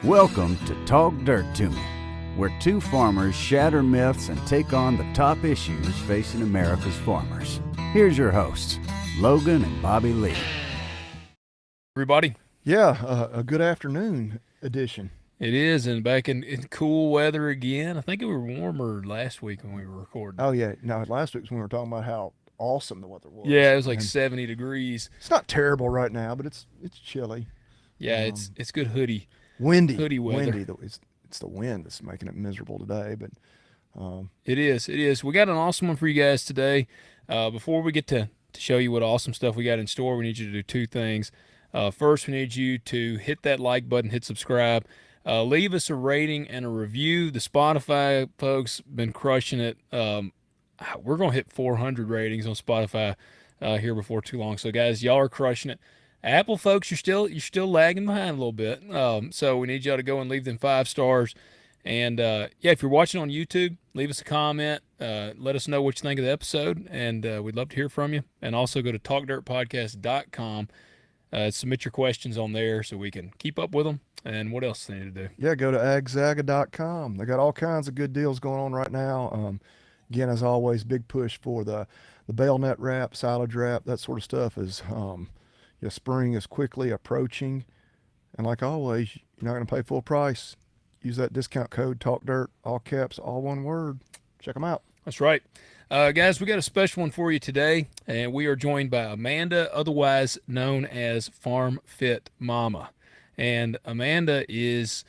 Welcome to Talk Dirt to Me, where two farmers shatter myths and take on the top issues facing America's farmers. Here's your hosts, Logan and Bobby Lee. Everybody. Yeah, a good afternoon edition. It is, and back in cool weather again. I think it was warmer last week when we were recording. Oh, yeah. No, last week when we were talking about how awesome the weather was. Yeah, it was like 70 degrees. It's not terrible right now, but it's chilly. Yeah, it's good hoodie Windy. weather. Windy. It's the wind that's making it miserable today, but It is. We got an awesome one for you guys today. Before we get to show you what awesome stuff we got in store, we need you to do two things. First, we need you to hit that like button, hit subscribe, leave us a rating and a review. The Spotify folks been crushing it. We're gonna hit 400 ratings on Spotify here before too long. So guys, y'all are crushing it. Apple folks, you're still lagging behind a little bit. So we need y'all to go and leave them 5 stars. And if you're watching on YouTube, leave us a comment. Let us know what you think of the episode, and we'd love to hear from you. And also go to talkdirtpodcast.com. Submit your questions on there so we can keep up with them. And what else do they need to do? yeah, go to agzaga.com. They got all kinds of good deals going on right now. Again, as always, big push for the bale net wrap, silage wrap, that sort of stuff is spring is quickly approaching. And like always, you're not going to pay full price. Use that discount code TALKDIRT, all caps, all one word. Check them out. That's right. Guys, we got a special one for you today, and we are joined by Amanda, otherwise known as FarmFitMomma. And Amanda is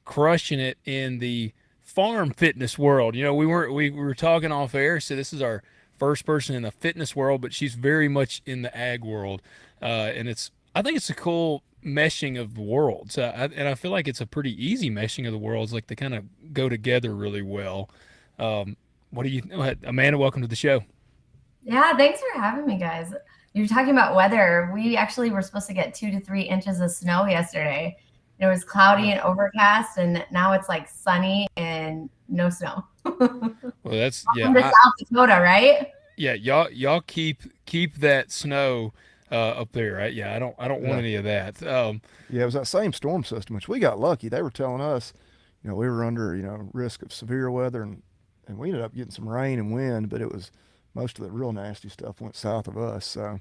crushing it in the farm fitness world. You know, we were talking off air, so this is our first person in the fitness world, but she's very much in the ag world. And I think it's a cool meshing of the worlds. I feel like it's a pretty easy meshing of the worlds. Like they kind of go together really well. Amanda, welcome to the show. Yeah, thanks for having me, guys. You're talking about weather. We actually were supposed to get 2 to 3 inches of snow yesterday. It was cloudy and overcast, and now it's like sunny and no snow. Well, that's Welcome to South Dakota, right? Yeah, y'all keep that snow up there, right? Yeah, I don't want any of that. It was that same storm system, which we got lucky. They were telling us, we were under, risk of severe weather, and we ended up getting some rain and wind, but it was most of the real nasty stuff went south of us. So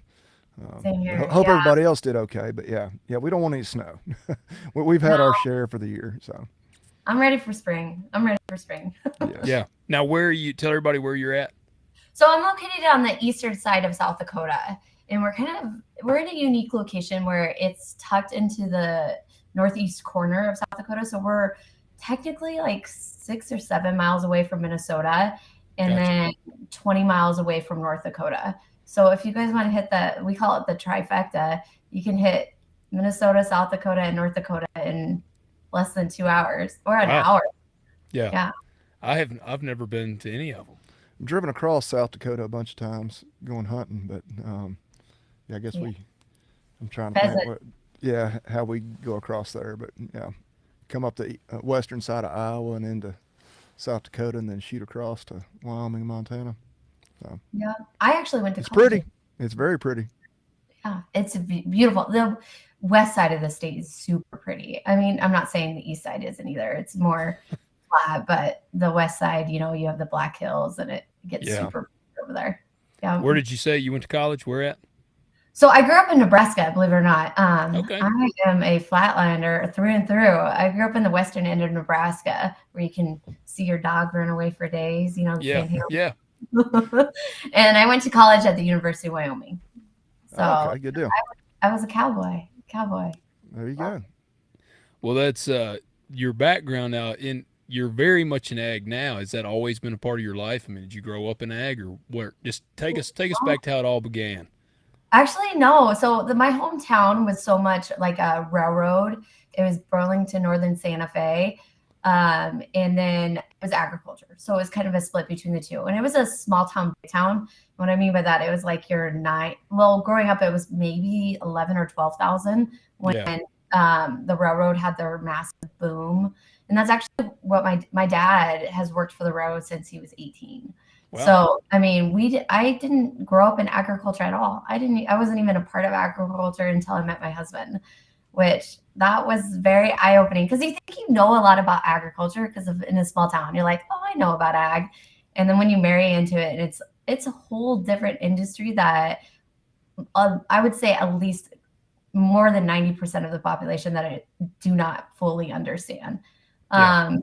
Same here. hope everybody else did okay, but yeah, we don't want any snow. We've had our share for the year, so. I'm ready for spring. Yes. Yeah. Now, tell everybody where you're at. So I'm located on the eastern side of South Dakota, and we're in a unique location where it's tucked into the northeast corner of South Dakota. So we're technically like 6 or 7 miles away from Minnesota, and then 20 miles away from North Dakota. So if you guys want to hit we call it the trifecta, you can hit Minnesota, South Dakota, and North Dakota in less than 2 hours or an hour. Yeah. I've never been to any of them. I've driven across South Dakota a bunch of times going hunting, but I guess I'm trying to think how we go across there, but come up the western side of Iowa and into South Dakota and then shoot across to Wyoming and Montana. So. Yeah, I actually went to It's college. pretty. It's very pretty. Yeah, it's beautiful. The west side of the state is super pretty. I mean, I'm not saying the east side isn't either. It's more flat, but the west side, you have the Black Hills and it gets super pretty over there. Yeah. Where did you say you went to college? Where at? So I grew up in Nebraska, believe it or not. Okay. I am a flatlander through and through. I grew up in the western end of Nebraska where you can see your dog run away for days, Yeah. And I went to college at the University of Wyoming. So okay, good deal. I was a cowboy. There you go. Well, that's your background now. You're very much in ag now. Has that always been a part of your life? I mean, did you grow up in ag, or where? Just take us back to how it all began. Actually, no. So my hometown was so much like a railroad. It was Burlington, Northern Santa Fe. And then it was agriculture. So it was kind of a split between the two. And it was a small town, big town. What I mean by that, it was like growing up, it was maybe 11 or 12,000 when the railroad had their massive boom. And that's actually what my dad has worked for the railroad since he was 18. Wow. So, I mean, I didn't grow up in agriculture at all. I wasn't even a part of agriculture until I met my husband. which that was very eye-opening because you think you know a lot about agriculture because of in a small town. You're like, oh, I know about ag. And then when you marry into it, it's a whole different industry that I would say at least more than 90% of the population that I do not fully understand. Yeah.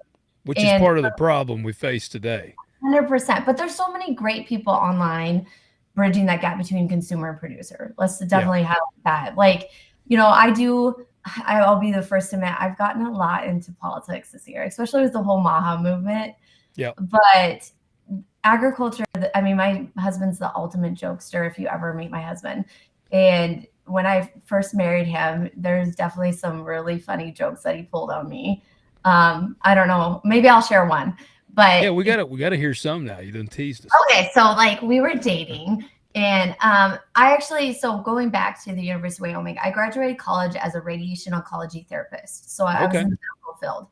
Which is part of the problem we face today. 100%. But there's so many great people online bridging that gap between consumer and producer. Let's definitely have that. Like, I'll be the first to admit I've gotten a lot into politics this year, especially with the whole Maha movement. Yeah. But agriculture, I mean, my husband's the ultimate jokester if you ever meet my husband. And when I first married him, there's definitely some really funny jokes that he pulled on me. I don't know. Maybe I'll share one. But yeah, we gotta hear some now. You done teased us. Okay, so like we were dating, and so going back to the University of Wyoming, I graduated college as a radiation oncology therapist. So I was in the medical field.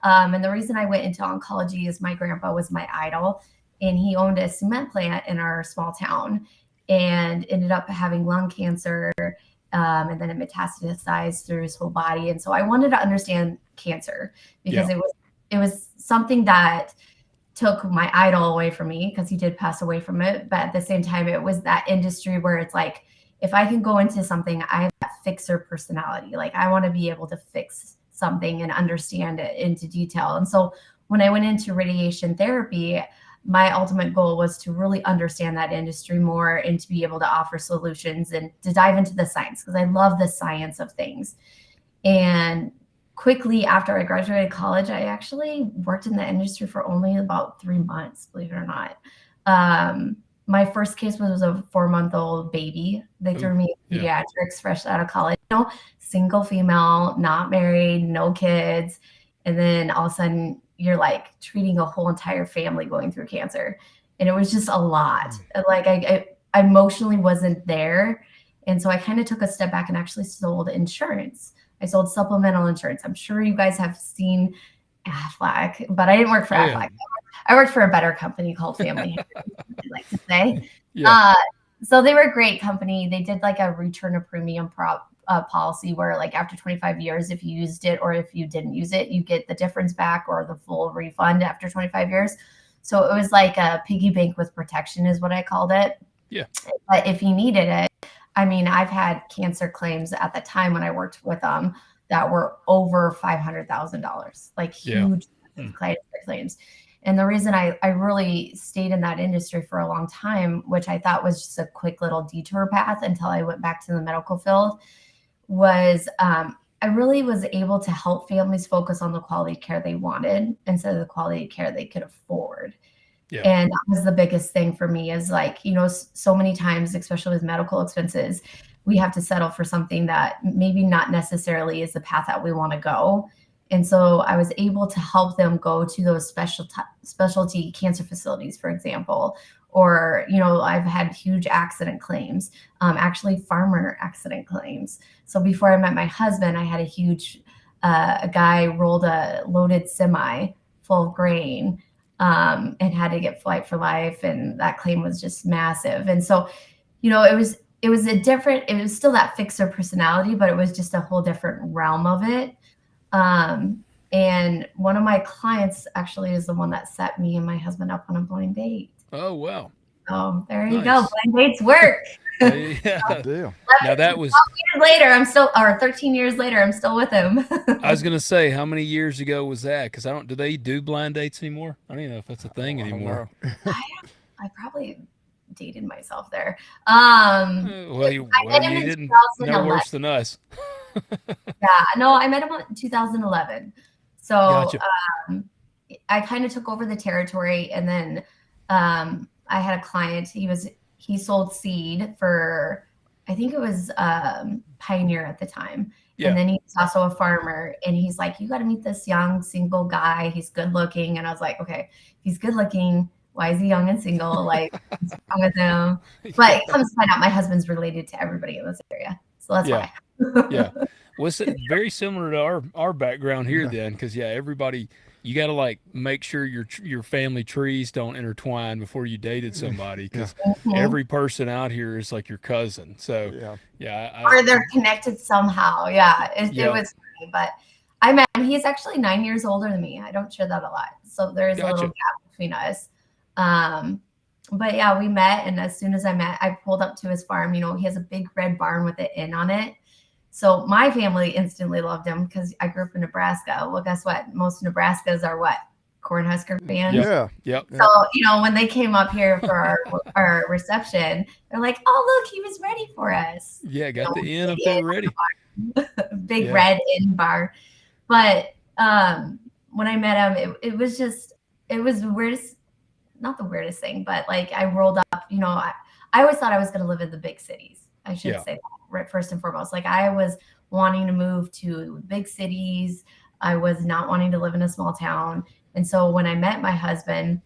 And the reason I went into oncology is my grandpa was my idol, and he owned a cement plant in our small town, and ended up having lung cancer, and then it metastasized through his whole body. And so I wanted to understand cancer because it was something that took my idol away from me because he did pass away from it. But at the same time, it was that industry where it's like, if I can go into something, I have that fixer personality. Like I want to be able to fix something and understand it into detail. And so when I went into radiation therapy, my ultimate goal was to really understand that industry more and to be able to offer solutions and to dive into the science because I love the science of things. And quickly after I graduated college, I actually worked in the industry for only about 3 months, believe it or not. My first case was a 4-month-old baby. They threw me in pediatrics fresh out of college. Single female, not married, no kids. And then all of a sudden you're like treating a whole entire family going through cancer. And it was just a lot. Like I emotionally wasn't there. And so I kind of took a step back and actually sold insurance. I sold supplemental insurance. I'm sure you guys have seen Aflac, but I didn't work for Aflac. I worked for a better company called Family, I like to say. So they were a great company. They did like a return of premium policy where like after 25 years, if you used it or if you didn't use it, you get the difference back or the full refund after 25 years. So it was like a piggy bank with protection is what I called it. Yeah. But if you needed it, I mean, I've had cancer claims at the time when I worked with them that were over $500,000, like huge claims. And the reason I really stayed in that industry for a long time, which I thought was just a quick little detour path until I went back to the medical field, was I really was able to help families focus on the quality care they wanted instead of the quality care they could afford. Yeah. And that was the biggest thing for me is like, so many times, especially with medical expenses, we have to settle for something that maybe not necessarily is the path that we want to go. And so I was able to help them go to those specialty cancer facilities, for example, or, I've had huge accident claims, actually farmer accident claims. So before I met my husband, I had a guy rolled a loaded semi full of grain, and had to get flight for life. And that claim was just massive. And so, it was still that fixer personality, but it was just a whole different realm of it. And one of my clients actually is the one that set me and my husband up on a blind date. Oh, wow. Oh, there you go. Blind dates work. Yeah. Now that was 13 years later, I'm still with him. I was going to say, how many years ago was that? Because do they do blind dates anymore? I don't even know if that's a thing anymore. I probably dated myself there. Well, you didn't know worse than us. Yeah, no, I met him in 2011. So Gotcha. I kind of took over the territory, and then I had a client. He sold seed for, I think it was Pioneer at the time. Yeah. And then he was also a farmer, and he's like, you got to meet this young single guy. He's good looking. And I was like, okay, he's good looking. Why is he young and single? Like, what's wrong with him? But it comes to find out my husband's related to everybody in this area. So that's why. Yeah. Was it very similar to our background here then? Because everybody, you got to like make sure your family trees don't intertwine before you dated somebody, Yeah. because Mhm. every person out here is like your cousin. So Yeah. yeah, Or they're connected somehow. Yeah, it yeah, was funny, but I met him. He's actually 9 years older than me. I don't share that a lot, so there is a little gotcha. gap between us. Um, but yeah, we met, and as soon as I pulled up to his farm. He has a big red barn with an inn on it. So my family instantly loved him because I grew up in Nebraska. Well, guess what? Most Nebraskas are what? Cornhusker fans. Yep, Yeah. yep. Yeah. So, when they came up here for our reception, they're like, "Oh, look, he was ready for us." Yeah, got the inn up Big there ready. big Yeah, red in bar. But when I met him, it was the weirdest, not the weirdest thing, but like I rolled up, I always thought I was going to live in the big cities. I should yeah, say that right first and foremost. Like I was wanting to move to big cities. I was not wanting to live in a small town. And so when I met my husband,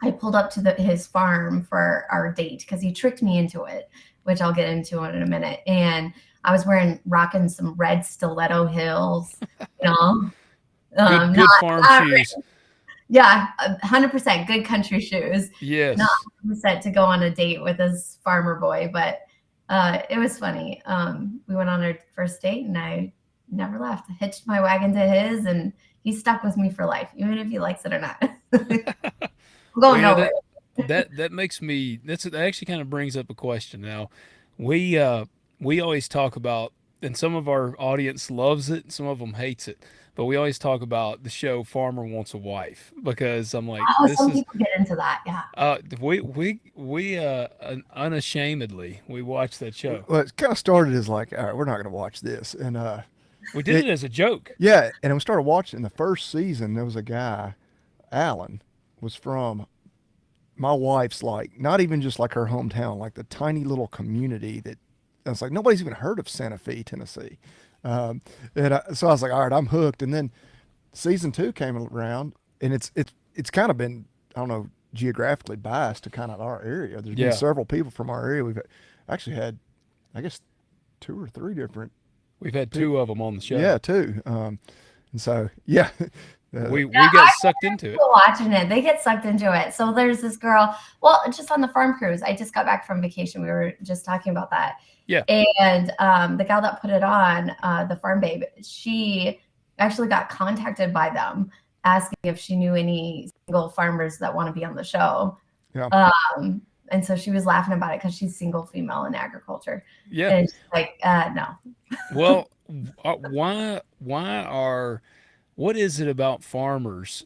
I pulled up to his farm for our date because he tricked me into it, which I'll get into in a minute. And I was rocking some red stiletto heels, you know, good not, good farm not shoes. yeah, 100% good country shoes. Not Yes. 100% to go on a date with this farmer boy, but it was funny. We went on our first date, and I never left. I hitched my wagon to his, and he stuck with me for life, even if he likes it or not. I'm Well, going nowhere. that makes me that actually kind of brings up a question. Now, we uh we always talk about, and some of our audience loves it, some of them hates it, but we always talk about the show Farmer Wants a Wife, because I'm like, Oh, this some is people get into that. Yeah. we unashamedly we watch that show. Well, it kind of started as like, all right, we're not going to watch this, and We did it, it as a joke. yeah, and we started watching the first season. There was a guy, Alan, was from my wife's, like, not even just like her hometown, like the tiny little community that I was like, nobody's even heard of Santa Fe, Tennessee. Um, so I was like, all right, I'm hooked. And then season two came around, and it's kind of been, I don't know, geographically biased to kind of our area. There's been Yeah, several people from our area. We've actually had, I guess, two or three different we've had people. two of them on the show. Yeah, two. And so yeah, We got sucked into it. People watching it, they get sucked into it. So there's this girl, well, just on the farm cruise. I just got back from vacation. We were just talking about that. Yeah. And the gal that put it on, the farm babe, she actually got contacted by them asking if she knew any single farmers that want to be on the show. yeah. And so she was laughing about it because she's single female in agriculture. Yeah. And she's like, no. Well, what is it about farmers?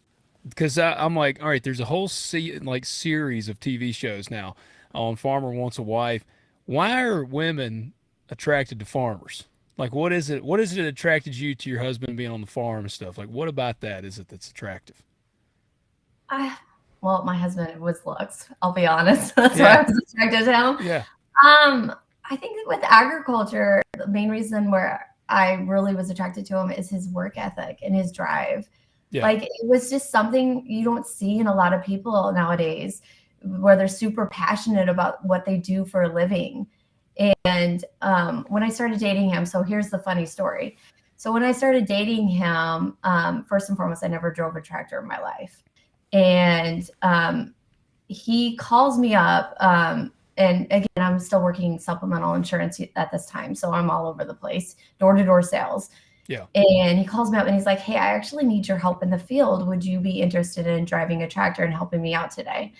Because I'm like, all right, there's a whole series of TV shows now on Farmer Wants a Wife. Why are women attracted to farmers? Like, what is it? What is it that attracted you to your husband being on the farm and stuff? Like, what about that is it that's attractive? Well, my husband was looks, I'll be honest. That's why Yeah, I was attracted to him. yeah, I think with agriculture, the main reason where I really was attracted to him is his work ethic and his drive. yeah, Like it was just something you don't see in a lot of people nowadays, where they're super passionate about what they do for a living. And when I started dating him, so here's the funny story. So when I started dating him, first and foremost, I never drove a tractor in my life. And he calls me up. And again, I'm still working supplemental insurance at this time. So I'm all over the place, door to door sales. yeah. And he calls me up and he's like, "Hey, I actually need your help in the field. Would you be interested in driving a tractor and helping me out today?"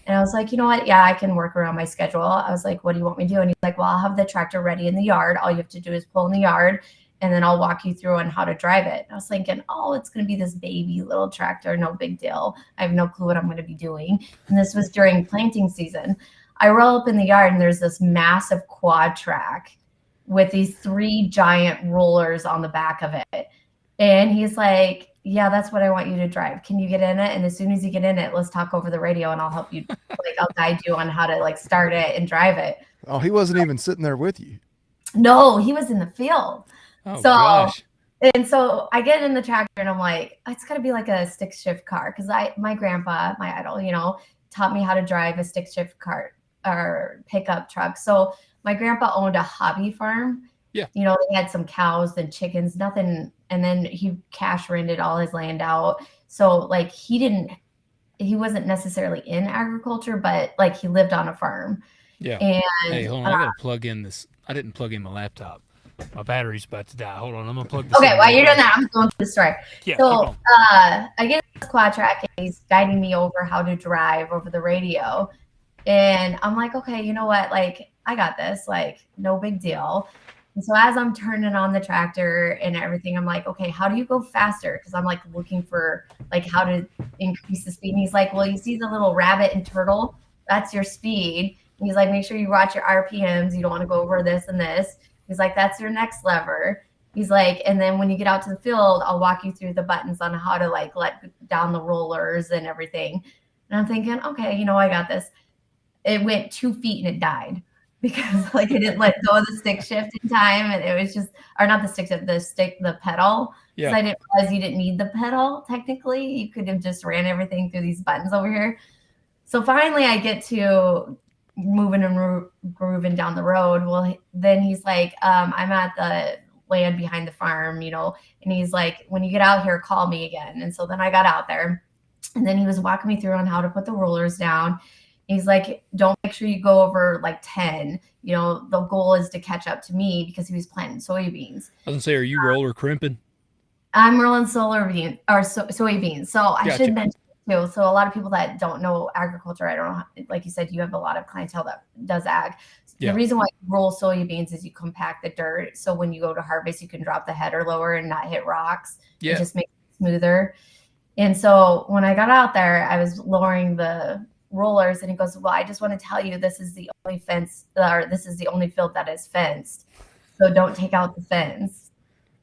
And I was like, "You know what? Yeah, I can work around my schedule." I was like, "What do you want me to do?" And he's like, "Well, I'll have the tractor ready in the yard. All you have to do is pull in the yard, and then I'll walk you through on how to drive it." And I was thinking, "Oh, it's going to be this baby little tractor. No big deal. I have no clue what I'm going to be doing." And this was during planting season. I roll up in the yard and there's this massive quad track with these 3 giant rollers on the back of it. And he's like, "Yeah, that's what I want you to drive. Can you get in it? And as soon as you get in it, let's talk over the radio and I'll help you. Like, I'll guide you on how to like start it and drive it." Oh, he wasn't even sitting there with you. No, he was in the field. Oh So, gosh. and so I get in the tractor and I'm like, it's got to be like a stick shift car. Cause my grandpa, my idol, taught me how to drive a stick shift cart or pickup truck. So my grandpa owned a hobby farm Yeah. You know, they had some cows and chickens, nothing. And then he cash rented all his land out. So like he wasn't necessarily in agriculture, but like he lived on a farm. Yeah. And Hey, hold on. I gotta plug in this. I didn't plug in my laptop. My battery's about to die. Hold on. I'm gonna plug this okay, in while real you're doing quick. that, I'm going through the story. Yeah, keep So going. I get this quad track and he's guiding me over how to drive over the radio. And I'm like, okay, you know what? Like, I got this, like, no big deal. And so as I'm turning on the tractor and everything, I'm like, okay, how do you go faster? Because I'm like looking for like how to increase the speed. And he's like, well, you see the little rabbit and turtle? That's your speed. And he's like, make sure you watch your RPMs. You don't want to go over this and this. He's like, that's your next lever. He's like, and then when you get out to the field, I'll walk you through the buttons on how to like let down the rollers and everything. And I'm thinking, okay, you know, I got this. It went 2 feet and it died because like I didn't let go of the stick shift in time. And it was just, or not the stick shift, the pedal. Because I didn't realize you didn't need the pedal technically. You could have just ran everything through these buttons over here. So finally I get to moving and grooving down the road. Well, then he's like, I'm at the land behind the farm, you know, and he's like, when you get out here, call me again. And so then I got out there and then he was walking me through on how to put the rollers down. He's like, don't make sure you go over like 10. You know, the goal is to catch up to me because he was planting soybeans. I was gonna say, are you roller crimping? I'm rolling soybeans. So I should mention too. So a lot of people that don't know agriculture, I don't know, like you said, you have a lot of clientele that does ag. Yeah. The reason why you roll soybeans is you compact the dirt. So when you go to harvest, you can drop the header lower and not hit rocks. Yeah. It just makes it smoother. And so when I got out there, I was lowering the rollers and he goes, well, I just want to tell you this is the only this is the only field that is fenced, so don't take out the fence.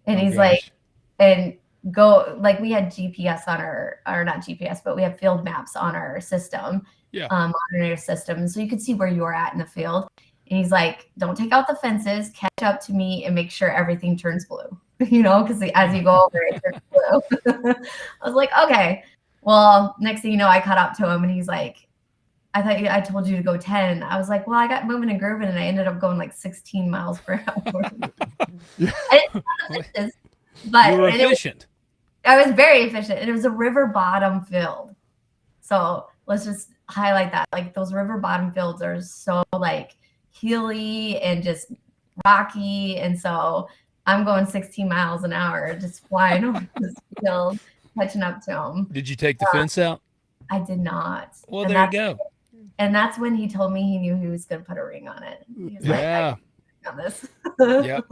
And he's like, and go, like we had GPS on or not GPS, but we have field maps on our system, monitor system, so you could see where you are at in the field. And he's like, don't take out the fences, catch up to me and make sure everything turns blue. You know, because as you go over it turns blue. I was like, okay. Well, next thing you know, I caught up to him and he's like, I thought I told you to go 10. I was like, well, I got moving and grooving and I ended up going like 16 miles per hour. I didn't know the fences, but you were efficient. I was very efficient. And it was a river bottom field. So let's just highlight that. Like those river bottom fields are so like hilly and just rocky. And so I'm going 16 miles an hour, just flying over this field, catching up to him. Did you take the fence out? I did not. Well, and there you go. And that's when he told me he knew he was going to put a ring on it. He was like, on this. Yep.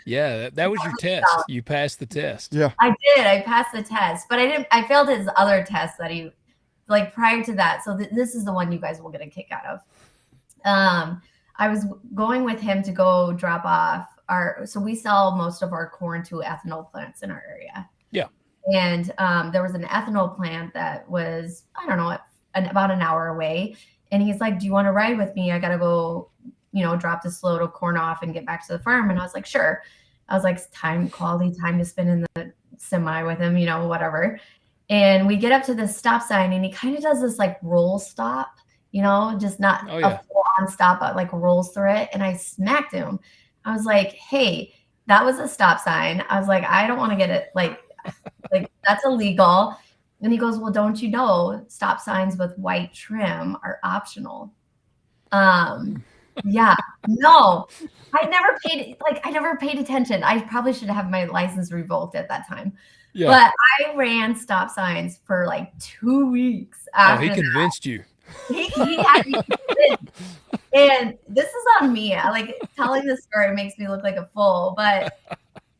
Yeah, that was your test. You passed the test. Yeah. I did. I passed the test, but I failed his other test that he, like prior to that. So this is the one you guys will get a kick out of. I was going with him to go drop off so we sell most of our corn to ethanol plants in our area. Yeah. And there was an ethanol plant that was, I don't know, about an hour away. And he's like, do you want to ride with me? I got to go, you know, drop this load of corn off and get back to the farm. And I was like, sure. I was like, quality time to spend in the semi with him, you know, whatever. And we get up to this stop sign and he kind of does this like roll stop, you know, just not a full on stop, but like rolls through it. And I smacked him. I was like, hey, that was a stop sign. I was like, I don't want to get it like that's illegal. And he goes, well, don't you know stop signs with white trim are optional? Yeah, no, I never paid attention. I probably should have my license revoked at that time. Yeah. But I ran stop signs for like 2 weeks after he convinced you. He had me convinced. And this is on me. Like telling this story makes me look like a fool, but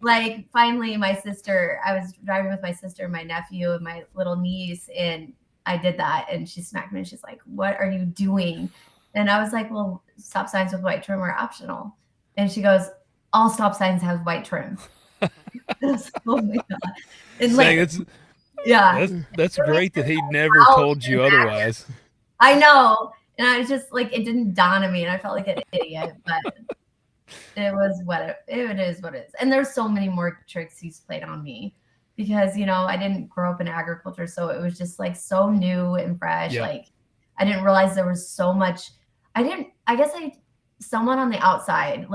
like finally I was driving with my sister, my nephew, and my little niece, and I did that and she smacked me and she's like, what are you doing? And I was like, well, stop signs with white trim are optional. And she goes, all stop signs have white trim. Oh my God. And like, that's great that he never told you otherwise. I know. And I was just like, it didn't dawn on me and I felt like an idiot, but it was it is what it is. And there's so many more tricks he's played on me because, you know, I didn't grow up in agriculture. So it was just like so new and fresh. Yeah. Like I didn't realize there was so much. I someone on the outside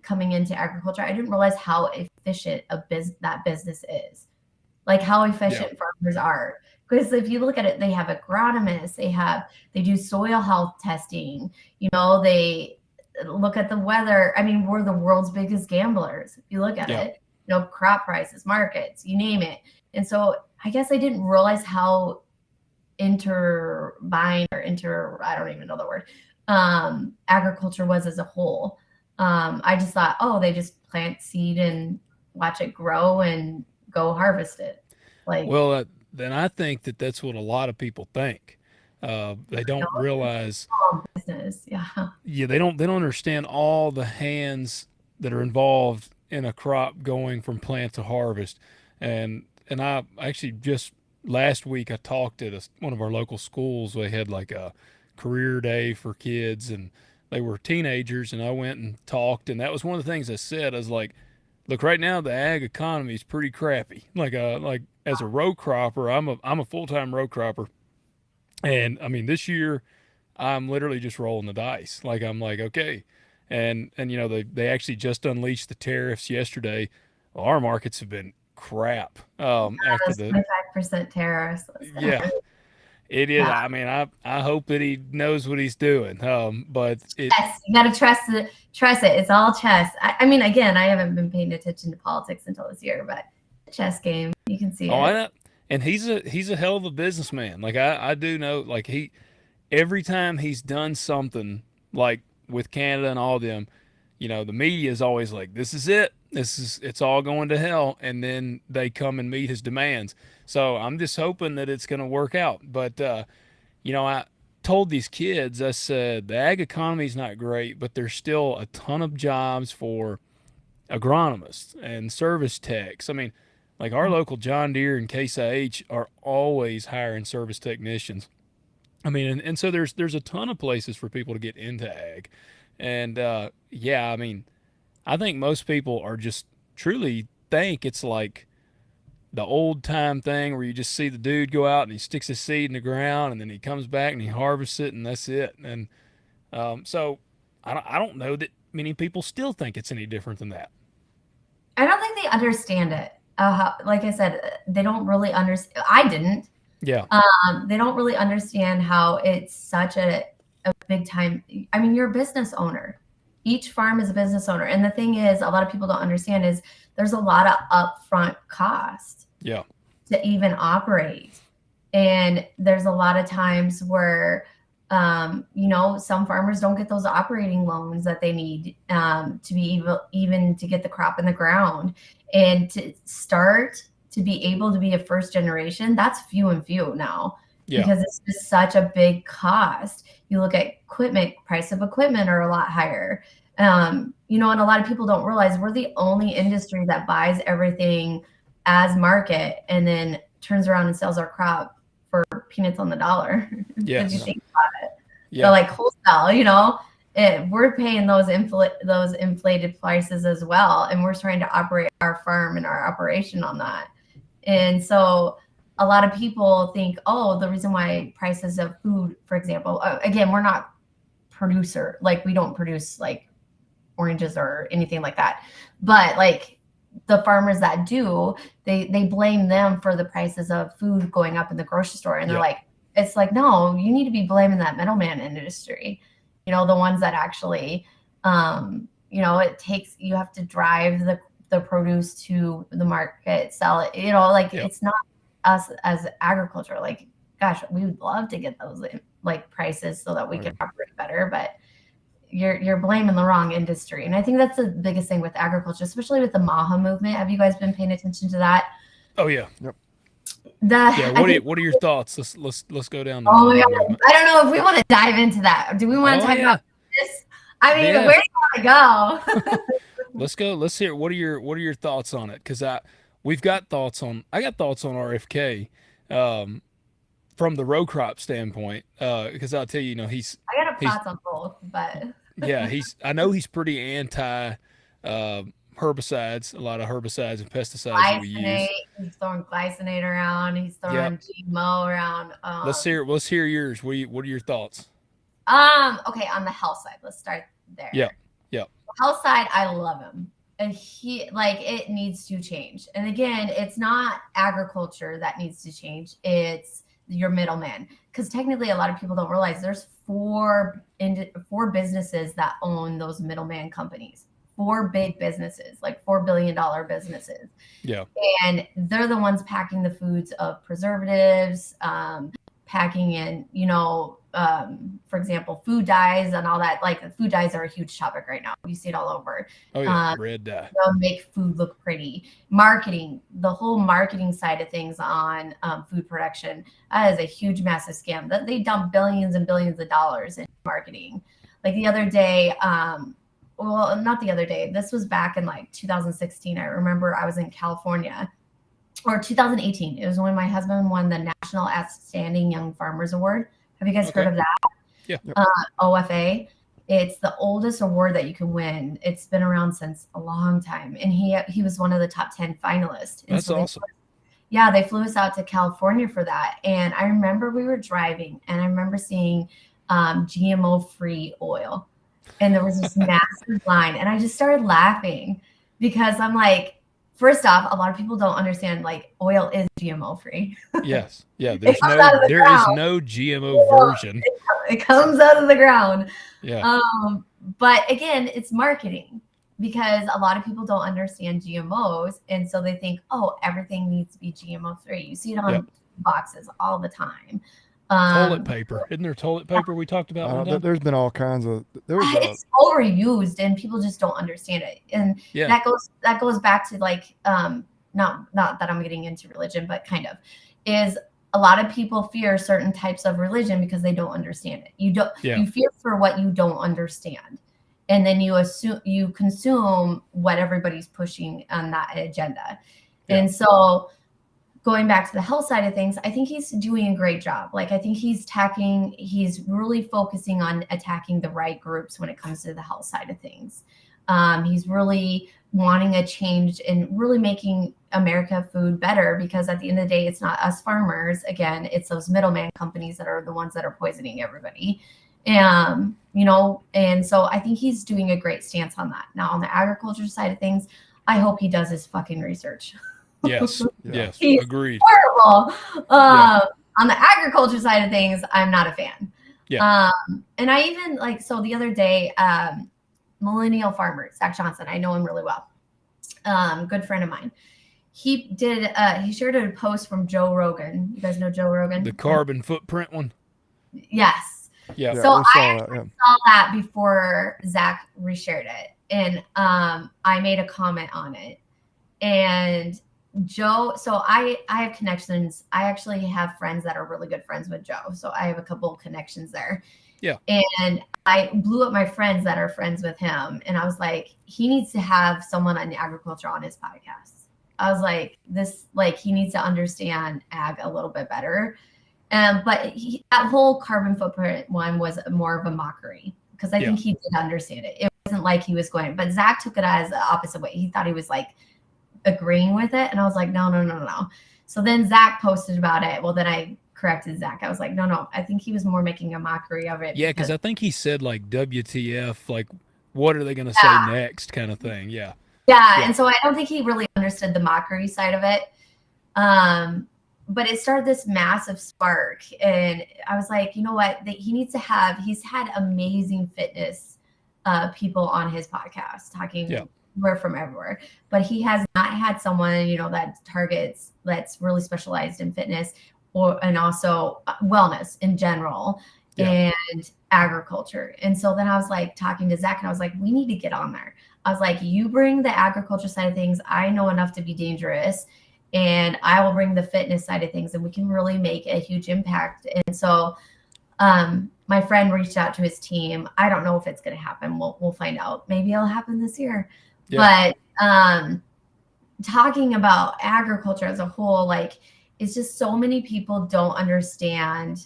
coming into agriculture, I didn't realize how efficient that business is. Like how efficient farmers are. Because if you look at it, they have agronomists, they do soil health testing, they look at the weather. I mean, we're the world's biggest gamblers. If you look at it, crop prices, markets, you name it. And so I guess I didn't realize how intertwined I don't even know the word, agriculture was as a whole. I just thought, they just plant seed and watch it grow and go harvest it. Then I think that's what a lot of people think. They don't realize business. Yeah, they don't understand all the hands that are involved in a crop going from plant to harvest. And I actually just last week I talked at one of our local schools. They had like a career day for kids, and they were teenagers, and I went and talked, and that was one of the things I said. I was like, look, right now the ag economy is pretty crappy. Like as a row cropper, I'm a full-time row cropper, and I mean this year I'm literally just rolling the dice. Like I'm like, okay, and they actually just unleashed the tariffs yesterday. Well, our markets have been crap after the 25% tariffs. Yeah. It is. I mean, I hope that he knows what he's doing. But yes, you got to trust it. It's all chess. I mean, again, I haven't been paying attention to politics until this year, but chess game, you can see it. And he's a hell of a businessman. Like I do know, like every time he's done something like with Canada and all them, the media is always like, this is it. It's all going to hell. And then they come and meet his demands. So I'm just hoping that it's going to work out. But, I told these kids, I said, the ag economy is not great, but there's still a ton of jobs for agronomists and service techs. I mean, like our local John Deere and Case IH are always hiring service technicians. I mean, and so there's a ton of places for people to get into ag. And, I mean, I think most people are just truly think it's like the old time thing where you just see the dude go out and he sticks his seed in the ground and then he comes back and he harvests it and that's it. And so I don't know that many people still think it's any different than that. I don't think they understand it. Like I said, they don't really understand. I didn't. Yeah. They don't really understand how it's such a big time. I mean, you're a business owner. Each farm is a business owner. And the thing is, a lot of people don't understand is there's a lot of upfront cost to even operate. And there's a lot of times where, some farmers don't get those operating loans that they need to be even to get the crop in the ground. And to start to be able to be a first generation, that's few and few now. Yeah. Because it's just such a big cost. You look at price of equipment are a lot higher. And a lot of people don't realize we're the only industry that buys everything as market and then turns around and sells our crop for peanuts on the dollar. Yes. If you think about it. Yeah. So like wholesale, we're paying those inflated prices as well. And we're trying to operate our farm and our operation on that. And so a lot of people think, the reason why prices of food, for example, again, we're not producer, like we don't produce like oranges or anything like that. But like the farmers that do, they blame them for the prices of food going up in the grocery store. And they're like, it's like, no, you need to be blaming that middleman industry. The ones that actually, you have to drive the produce to the market, sell it, it's not us as agriculture. Like, gosh, we would love to get those like prices so that we can operate better, but you're blaming the wrong industry. And I think that's the biggest thing with agriculture, especially with the MAHA movement. Have you guys been paying attention to that? Oh yeah. Yep. What are your thoughts? Let's go down. Oh my God. I don't know if we want to dive into that. Do we want to talk about this? I mean, where do you want to go? Let's go. Let's hear. What are your thoughts on it? Because I got thoughts on RFK from the row crop standpoint. Because I'll tell you, I got thoughts on both, but yeah, I know he's pretty anti herbicides, a lot of herbicides and pesticides that we use. He's throwing glycinate around. He's throwing GMO around. Let's hear yours. What are your thoughts? Okay, on the health side, let's start there. Yeah. Health side, I love him. And it needs to change. And again, it's not agriculture that needs to change. It's your middleman. Because technically a lot of people don't realize there's four businesses that own those middleman companies. 4 big businesses, like $4 billion businesses. Yeah. And they're the ones packing the foods of preservatives, packing in, for example, food dyes and all that. Like food dyes are a huge topic right now. You see it all over. Oh yeah, red dye. Make food look pretty. Marketing, the whole marketing side of things on food production, that is a huge, massive scam. That they dump billions and billions of dollars in marketing. Like the other day, well, not the other day. This was back in like 2016. I remember I was in California, or 2018. It was when my husband won the National Outstanding Young Farmers Award. Have you guys heard of that? Yeah. OFA. It's the oldest award that you can win. It's been around since a long time. And he was one of the top 10 finalists. And That's awesome. They flew us out to California for that. And I remember we were driving and I remember seeing GMO-free oil. And there was this massive line. And I just started laughing because I'm like, first off, a lot of people don't understand, like, oil is GMO free. Yes. Yeah. There is no GMO version. It comes out of the ground. Yeah. But again, it's marketing because a lot of people don't understand GMOs. And so they think, oh, everything needs to be GMO free. You see it on boxes all the time. Toilet paper. Isn't there toilet paper we talked about? There's been all kinds of. It's overused, and people just don't understand it. And that goes back to like not that I'm getting into religion, but kind of is a lot of people fear certain types of religion because they don't understand it. You fear for what you don't understand, and then you consume what everybody's pushing on that agenda, and so. Going back to the health side of things, I think he's doing a great job. Like, I think he's really focusing on attacking the right groups when it comes to the health side of things. He's really wanting a change and really making America food better because at the end of the day, it's not us farmers. Again, it's those middleman companies that are the ones that are poisoning everybody. And so I think he's doing a great stance on that. Now, on the agriculture side of things, I hope he does his fucking research. Yes. He's agreed. Horrible. On the agriculture side of things, I'm not a fan. Yeah. And I even the other day, Millennial Farmer, Zach Johnson, I know him really well. Good friend of mine. He shared a post from Joe Rogan. You guys know Joe Rogan? The carbon footprint one? Yes. Yeah. So I saw that before Zach reshared it. And I made a comment on it. And Joe, so I have connections. I actually have friends that are really good friends with Joe. So I have a couple of connections there. Yeah. And I blew up my friends that are friends with him. And I was like, he needs to have someone on agriculture on his podcast. I was like, he needs to understand ag a little bit better. But that whole carbon footprint one was more of a mockery because I think he did understand it. It wasn't like he was going, but Zach took it as the opposite way. He thought he was like, agreeing with it, and I was like, no. So then Zach posted about it. Well, then I corrected Zach. I was like, no, I think he was more making a mockery of it. Yeah, because I think he said like WTF, like what are they going to say next, kind of thing. Yeah. And so I don't think he really understood the mockery side of it. But it started this massive spark, and I was like, you know what? He's had amazing fitness people on his podcast talking. We're from everywhere, but he has not had someone, that's really specialized in fitness and also wellness in general and agriculture. And so then I was like talking to Zach and I was like, we need to get on there. I was like, you bring the agriculture side of things. I know enough to be dangerous and I will bring the fitness side of things and we can really make a huge impact. And so my friend reached out to his team. I don't know if it's going to happen. We'll find out. Maybe it'll happen this year. Yeah. But talking about agriculture as a whole, it's just so many people don't understand,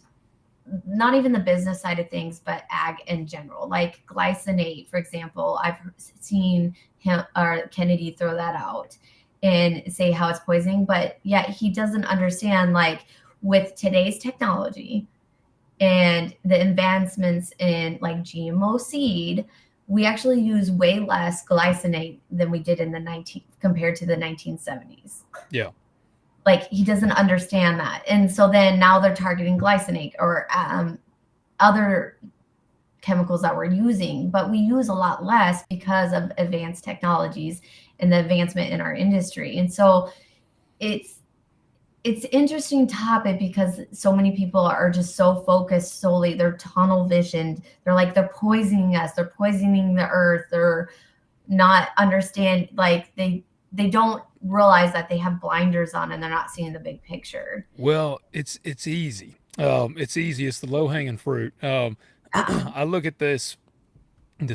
not even the business side of things, but ag in general. Like glycinate, for example, I've seen him or Kennedy throw that out and say how it's poisoning, but yet he doesn't understand, with today's technology and the advancements in GMO seed, we actually use way less glycinate than we did compared to the 1970s. Yeah. Like, he doesn't understand that. And so then now they're targeting glycinate or other chemicals that we're using, but we use a lot less because of advanced technologies and the advancement in our industry. And so it's interesting topic because so many people are just so focused solely, they're tunnel visioned. They're like, they're poisoning us, they're poisoning the earth, they're not understand, like they don't realize that they have blinders on and they're not seeing the big picture. Well, it's easy. It's easy. It's the low hanging fruit. I look at this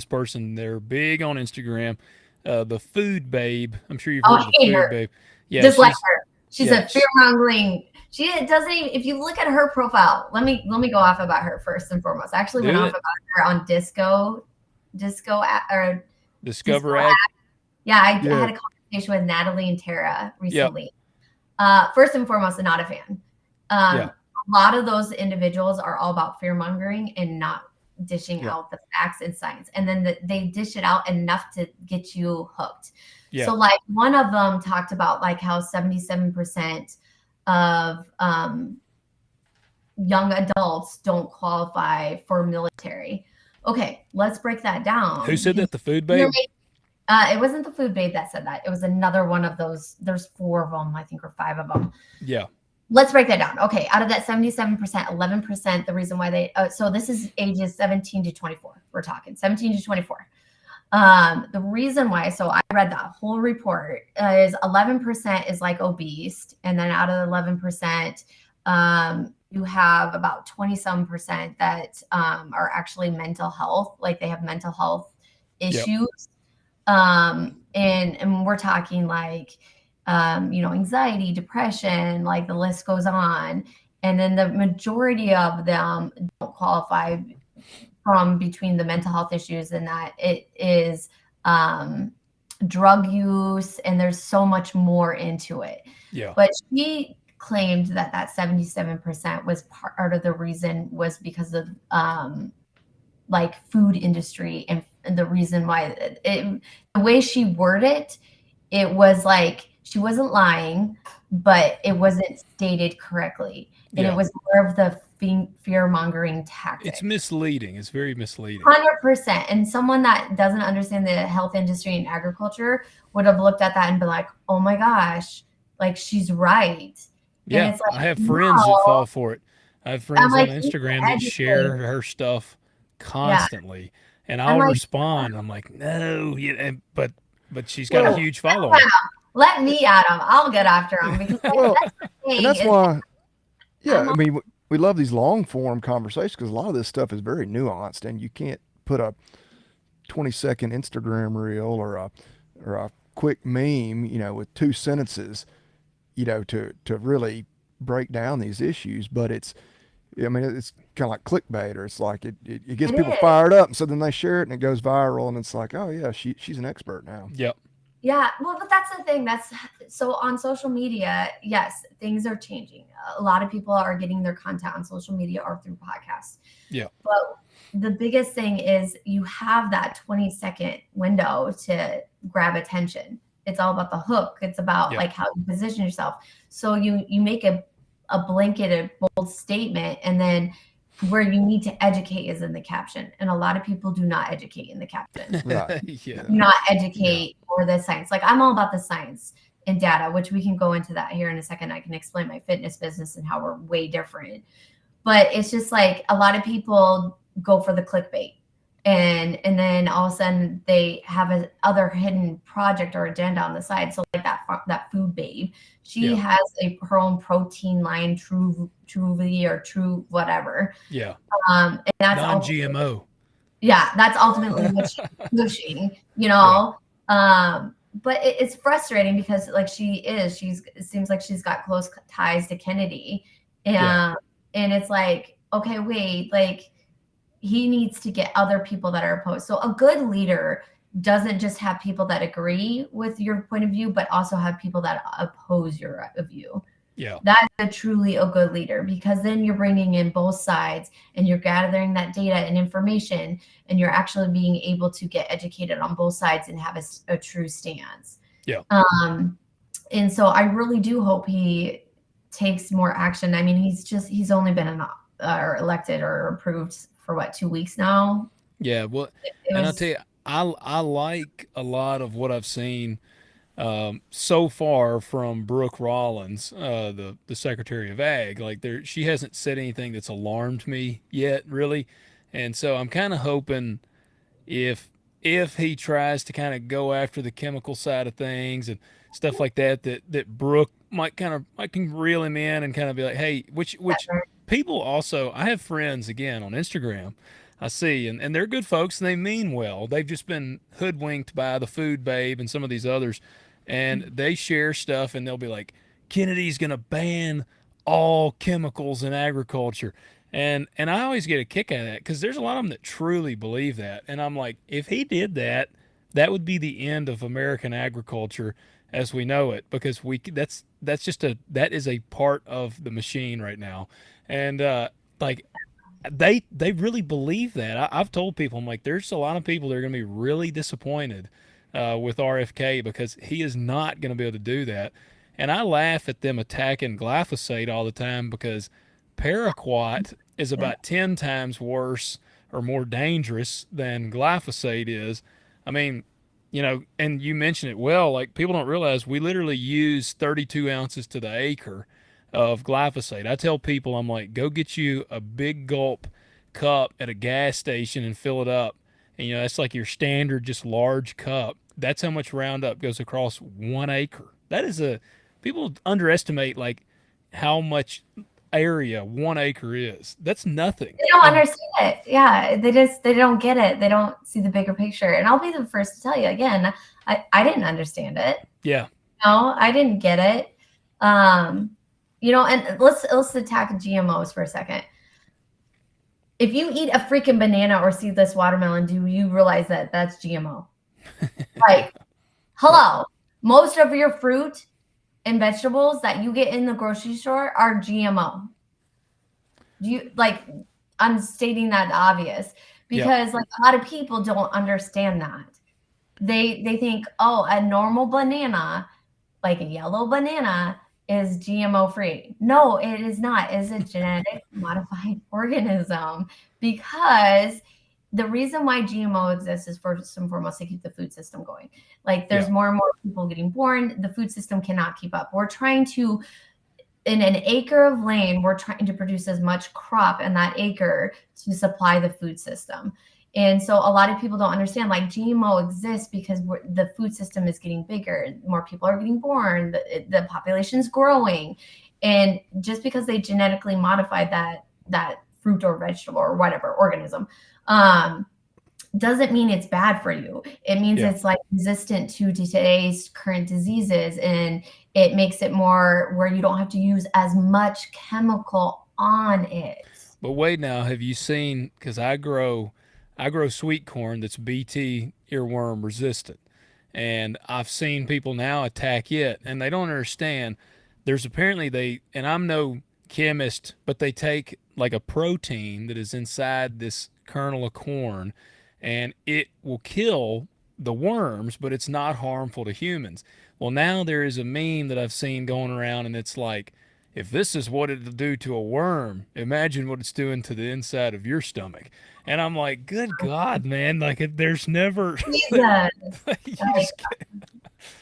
person. They're big on Instagram. The Food Babe. I'm sure you've heard of the Food her. Babe. Yeah, just like her. She's a fear mongering. She doesn't even. If you look at her profile, let me go off about her first and foremost. I actually went off about her on Discover Ag. Yeah, I had a conversation with Natalie and Tara recently. First and foremost, I'm not a fan. A lot of those individuals are all about fear mongering and not dishing out the facts and science. And then they dish it out enough to get you hooked. Yeah. So like one of them talked about like how 77% of young adults don't qualify for military. Okay, let's break that down. Who said that? The Food Babe? It wasn't the Food Babe that said that. It was another one of those. There's 4 of them, I think, or 5 of them. Yeah. Let's break that down. Okay, out of that 77%, 11%, the reason why they, so this is ages 17 to 24. We're talking 17 to 24. The reason why, so I read that whole report, is 11% is like obese. And then out of the 11%, you have about 20-some% that are actually mental health, like they have mental health issues. Yep. And we're talking like, anxiety, depression, like the list goes on. And then the majority of them don't qualify from between the mental health issues and that it is drug use. And there's so much more into it. Yeah. But she claimed that 77% was part of the reason was because of like food industry and the reason why the way she worded it was like she wasn't lying, but it wasn't stated correctly. And it was more of the fear-mongering tactic. It's misleading. It's very misleading. 100%. And someone that doesn't understand the health industry and agriculture would have looked at that and been like, oh my gosh, like she's right. Yeah, and it's like, I have friends that fall for it. I have friends on Instagram that share her stuff constantly. Yeah. And I'll respond. I'm like, no, but she's got a huge following. Let me at him. I'll get after him because that's the thing. And that's why, I mean, we love these long form conversations because a lot of this stuff is very nuanced, and you can't put a 20-second Instagram reel or a quick meme, with 2 sentences, to really break down these issues. But it's kind of like clickbait, or it's like it gets people fired up, and so then they share it and it goes viral, and it's like, oh yeah, she's an expert now. Yep. Yeah, well, but that's the thing. So on social media, yes, things are changing. A lot of people are getting their content on social media or through podcasts. Yeah. But the biggest thing is you have that 20-second window to grab attention. It's all about the hook. It's about like how you position yourself. So you make a blanketed bold statement, and then where you need to educate is in the caption. And a lot of people do not educate in the caption. Right. Do not educate or the science. Like I'm all about the science and data, which we can go into that here in a second. I can explain my fitness business and how we're way different. But it's just like a lot of people go for the clickbait. And then all of a sudden they have a other hidden project or agenda on the side. So like that Food Babe, she has her own protein line, Truly or True whatever. Yeah. And that's non-GMO. That's ultimately what she's pushing, but it's frustrating because like it seems like she's got close ties to Kennedy. And it's like, okay, wait, like he needs to get other people that are opposed. So a good leader doesn't just have people that agree with your point of view, but also have people that oppose your view. Yeah. That's truly a good leader, because then you're bringing in both sides and you're gathering that data and information, and you're actually being able to get educated on both sides and have a true stance. Yeah. And so I really do hope he takes more action. I mean, he's only been elected or approved for what, 2 weeks now? Yeah. Well, and I'll tell you, I like a lot of what I've seen so far from Brooke Rollins, the Secretary of Ag. Like, she hasn't said anything that's alarmed me yet, really, and so I'm kind of hoping if he tries to kind of go after the chemical side of things and stuff like that, that Brooke might can reel him in and kind of be like, hey, which people also, I have friends again on Instagram I see, and they're good folks and they mean well. They've just been hoodwinked by the Food Babe and some of these others, and they share stuff and they'll be like, Kennedy's gonna ban all chemicals in agriculture. And I always get a kick out of that because there's a lot of them that truly believe that. And I'm like, if he did that, that would be the end of American agriculture as we know it, because that is a part of the machine right now. And like they really believe that. I've told people, I'm like, there's a lot of people that are going to be really disappointed with RFK because he is not going to be able to do that. And I laugh at them attacking glyphosate all the time because paraquat is about 10 times worse or more dangerous than glyphosate is. I mean, and you mentioned it well, like people don't realize we literally use 32 ounces to the acre of glyphosate. I tell people, I'm like, go get you a big gulp cup at a gas station and fill it up. And, that's like your standard, just large cup. That's how much Roundup goes across 1 acre. People underestimate like how much area 1 acre is. That's nothing. They don't understand it. Yeah. They don't get it. They don't see the bigger picture. And I'll be the first to tell you again, I didn't understand it. Yeah. No, I didn't get it. And let's attack GMOs for a second. If you eat a freaking banana or seedless watermelon, do you realize that that's GMO? Like, hello, most of your fruit and vegetables that you get in the grocery store are GMO. I'm stating that obvious because like a lot of people don't understand that. They think, oh, a normal banana, like a yellow banana, is GMO free. No, it is not. It's a genetic modified organism, because the reason why GMO exists is first and foremost to keep the food system going. Like there's more and more people getting born. The food system cannot keep up. We're trying to, in an acre of land, we're trying to produce as much crop in that acre to supply the food system. And so a lot of people don't understand, like GMO exists because the food system is getting bigger. More people are getting born. The population's growing. And just because they genetically modified that fruit or vegetable or whatever organism, doesn't mean it's bad for you. It means it's like resistant to today's current diseases, and it makes it more where you don't have to use as much chemical on it. But wait, now, have you seen, because I grow sweet corn that's BT earworm resistant, and I've seen people now attack it, and they don't understand. There's apparently and I'm no chemist, but they take like a protein that is inside this kernel of corn, and it will kill the worms, but it's not harmful to humans. Well, now there is a meme that I've seen going around, and it's like, if this is what it'll do to a worm, imagine what it's doing to the inside of your stomach. And I'm like, good God, man! Like, there's never.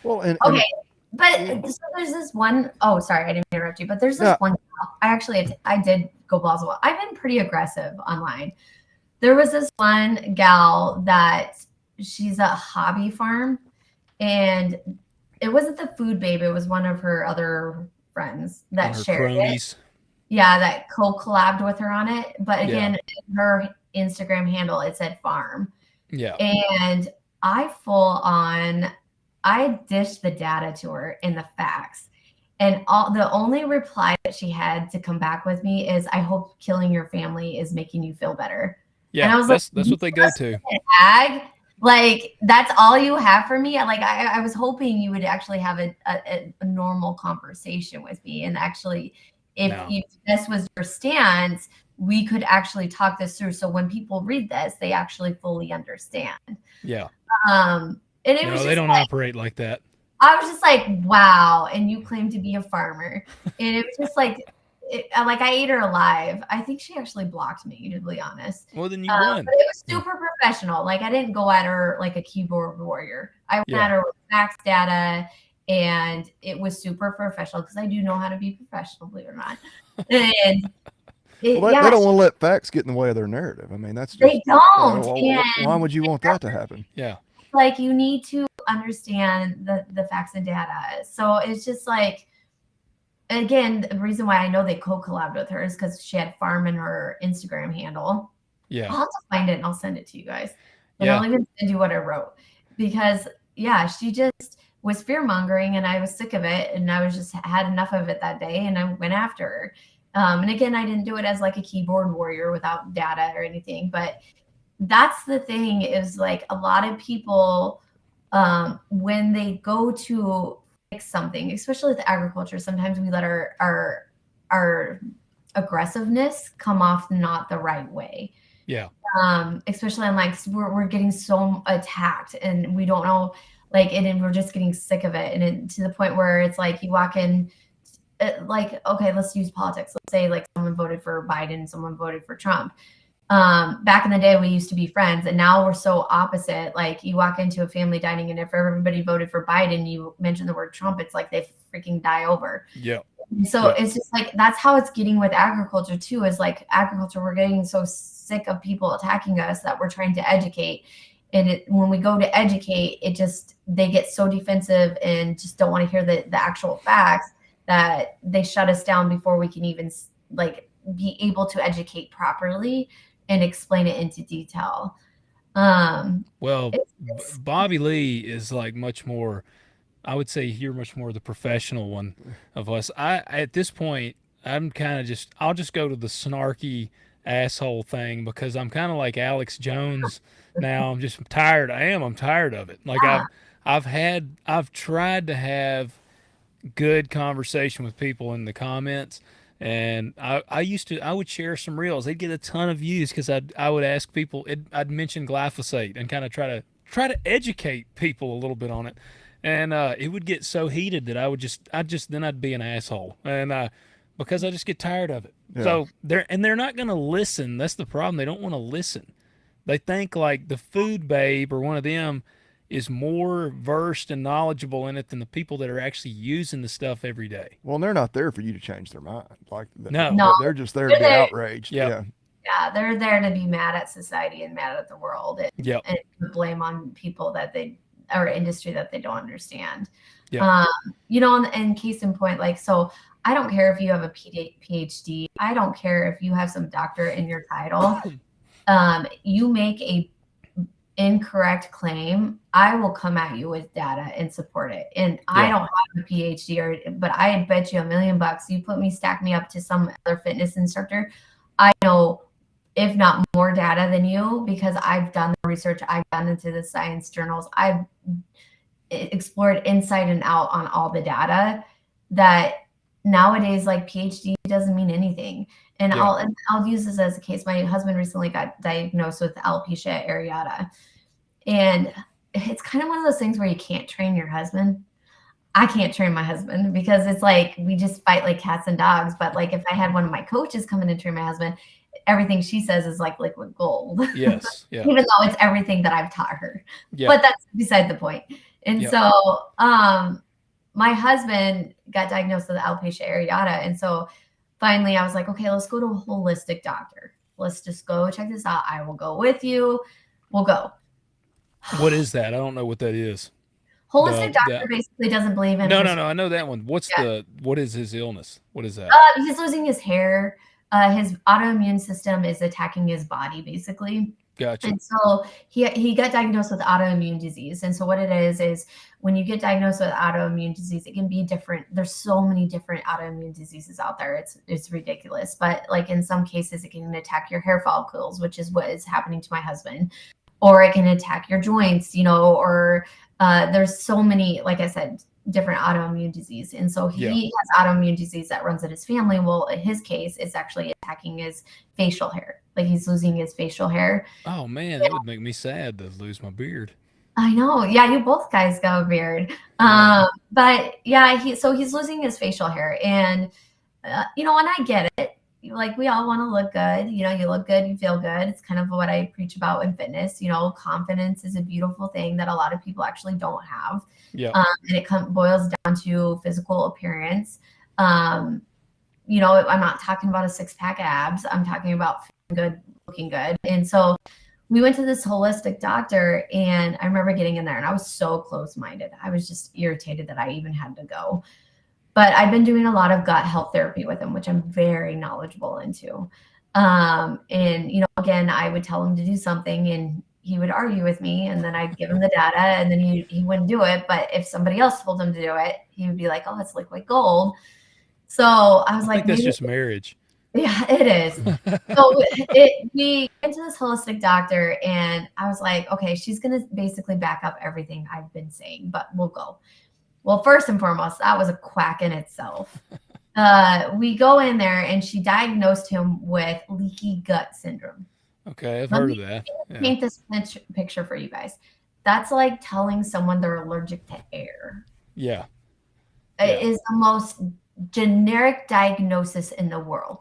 Well, okay, but so there's this one. Oh, sorry, I didn't interrupt you. But there's this one gal. I did go balls well. I've been pretty aggressive online. There was this one gal that she's a hobby farm, and it wasn't the Food Babe. It was one of her other friends that shared it. Yeah, that collabed with her on it. But again, her Instagram handle, it said farm. Yeah. And I dished the data to her and the facts. And the only reply that she had to come back with me is, I hope killing your family is making you feel better. Yeah, and I was that's what they go to. Ag? Like, that's all you have for me? Like, I was hoping you would actually have a normal conversation with me. And actually, if this was your stance, we could actually talk this through. So when people read this, they actually fully understand. Yeah. And it No, was they just don't operate like that. I was just like, wow. And you claim to be a farmer. And it was just like, I ate her alive. I think she actually blocked me, to be honest. Well, then you won. But it was super professional. Like, I didn't go at her like a keyboard warrior. I went at her with facts, data, and it was super professional because I do know how to be professional, believe it or not. And they don't want to let facts get in the way of their narrative. I mean, that's just, they don't. Why would you want that to happen? Yeah. Like, you need to understand the facts and data. So it's just like, again, the reason why I know they co-collabed with her is because she had farm in her Instagram handle. Yeah. I'll have to find it and I'll send it to you guys. And I'll even send you what I wrote. Because, she just was fear-mongering and I was sick of it. And I was just had enough of it that day and I went after her. And again, I didn't do it as like a keyboard warrior without data or anything. But that's the thing is, like, a lot of people, when they go to fix something, especially with agriculture, sometimes we let our aggressiveness come off not the right way. Yeah. Especially on, like, we're getting so attacked and we don't know, like, and we're just getting sick of it. And to the point where it's like you walk in, like, okay, let's use politics. Let's say like someone voted for Biden, someone voted for Trump. Back in the day, we used to be friends, and now we're so opposite. Like, you walk into a family dining, and if everybody voted for Biden, you mention the word Trump, it's like they freaking die over. Yeah. So it's just like, that's how it's getting with agriculture too, is like agriculture, we're getting so sick of people attacking us that we're trying to educate. And when we go to educate, they get so defensive and just don't want to hear the actual facts that they shut us down before we can even like be able to educate properly and explain it into detail. Well, Bobby Lee is like much more, I would say you're much more the professional one of us. I at this point, I'm kind of I'll just go to the snarky asshole thing because I'm kind of like Alex Jones now. I'm just tired. I'm tired of it. Like, I've tried to have good conversation with people in the comments. And I would share some reels. They'd get a ton of views because I would ask people. I'd mention glyphosate and kind of try to educate people a little bit on it, and it would get so heated that I'd be an asshole, and because I just get tired of it. Yeah. So they're not going to listen. That's the problem. They don't want to listen. They think like the Food Babe or one of them is more versed and knowledgeable in it than the people that are actually using the stuff every day. Well, they're not there for you to change their mind. Like, no, they're just there to be outraged. Yep. Yeah, they're there to be mad at society and mad at the world, and blame on people or industry that they don't understand. Yep. And case in point, like, so I don't care if you have a PhD. I don't care if you have some doctor in your title. You make a incorrect claim, I will come at you with data and support it. And I don't have a PhD, but I bet you $1 million you stack me up to some other fitness instructor, I know, if not more data than you, because I've done the research, I've done into the science journals, I've explored inside and out on all the data that nowadays, like, PhD doesn't mean anything. And I'll use this as a case. My husband recently got diagnosed with alopecia areata. And it's kind of one of those things where you can't train your husband. I can't train my husband because it's like we just fight like cats and dogs. But like, if I had one of my coaches come in and train my husband, everything she says is like liquid gold. Yes. Yeah. Even though it's everything that I've taught her. Yeah. But that's beside the point. And so my husband got diagnosed with alopecia areata. And so finally I was like, okay, let's go to a holistic doctor. Let's just go check this out. I will go with you. We'll go. What is that? I don't know what that is. Holistic doctor basically doesn't believe in. No. I know that one. What is his illness? What is that? He's losing his hair. His autoimmune system is attacking his body, basically. Gotcha. And so he got diagnosed with autoimmune disease. And so what it is when you get diagnosed with autoimmune disease, it can be different. There's so many different autoimmune diseases out there. It's ridiculous. But like in some cases, it can attack your hair follicles, which is what is happening to my husband. or it can attack your joints, or there's so many, like I said, different autoimmune disease. And so he has autoimmune disease that runs in his family. Well, in his case, it's actually attacking his facial hair. Like he's losing his facial hair. Oh man, that would make me sad to lose my beard. I know. Yeah, you both guys got a beard. But yeah, he's losing his facial hair. And, and I get it. Like we all want to look good. You look good, you feel good. It's kind of what I preach about in fitness. Confidence is a beautiful thing that a lot of people actually don't have. Yeah. And it boils down to physical appearance. I'm not talking about a 6-pack abs. I'm talking about feeling good, looking good. And so we went to this holistic doctor, and I remember getting in there, and I was so close-minded. I was just irritated that I even had to go. But I've been doing a lot of gut health therapy with him, which I'm very knowledgeable into. And, again, I would tell him to do something, and he would argue with me, and then I'd give him the data, and then he wouldn't do it. But if somebody else told him to do it, he would be like, oh, it's liquid gold. So I was I think like, that's just marriage. Yeah, it is. So we went to this holistic doctor, and I was like, okay, she's going to basically back up everything I've been saying, but we'll go. Well, first and foremost, that was a quack in itself. We go in there, and she diagnosed him with leaky gut syndrome. Okay, I've heard of that. Paint this picture for you guys. That's like telling someone they're allergic to air. Yeah. It is the most generic diagnosis in the world.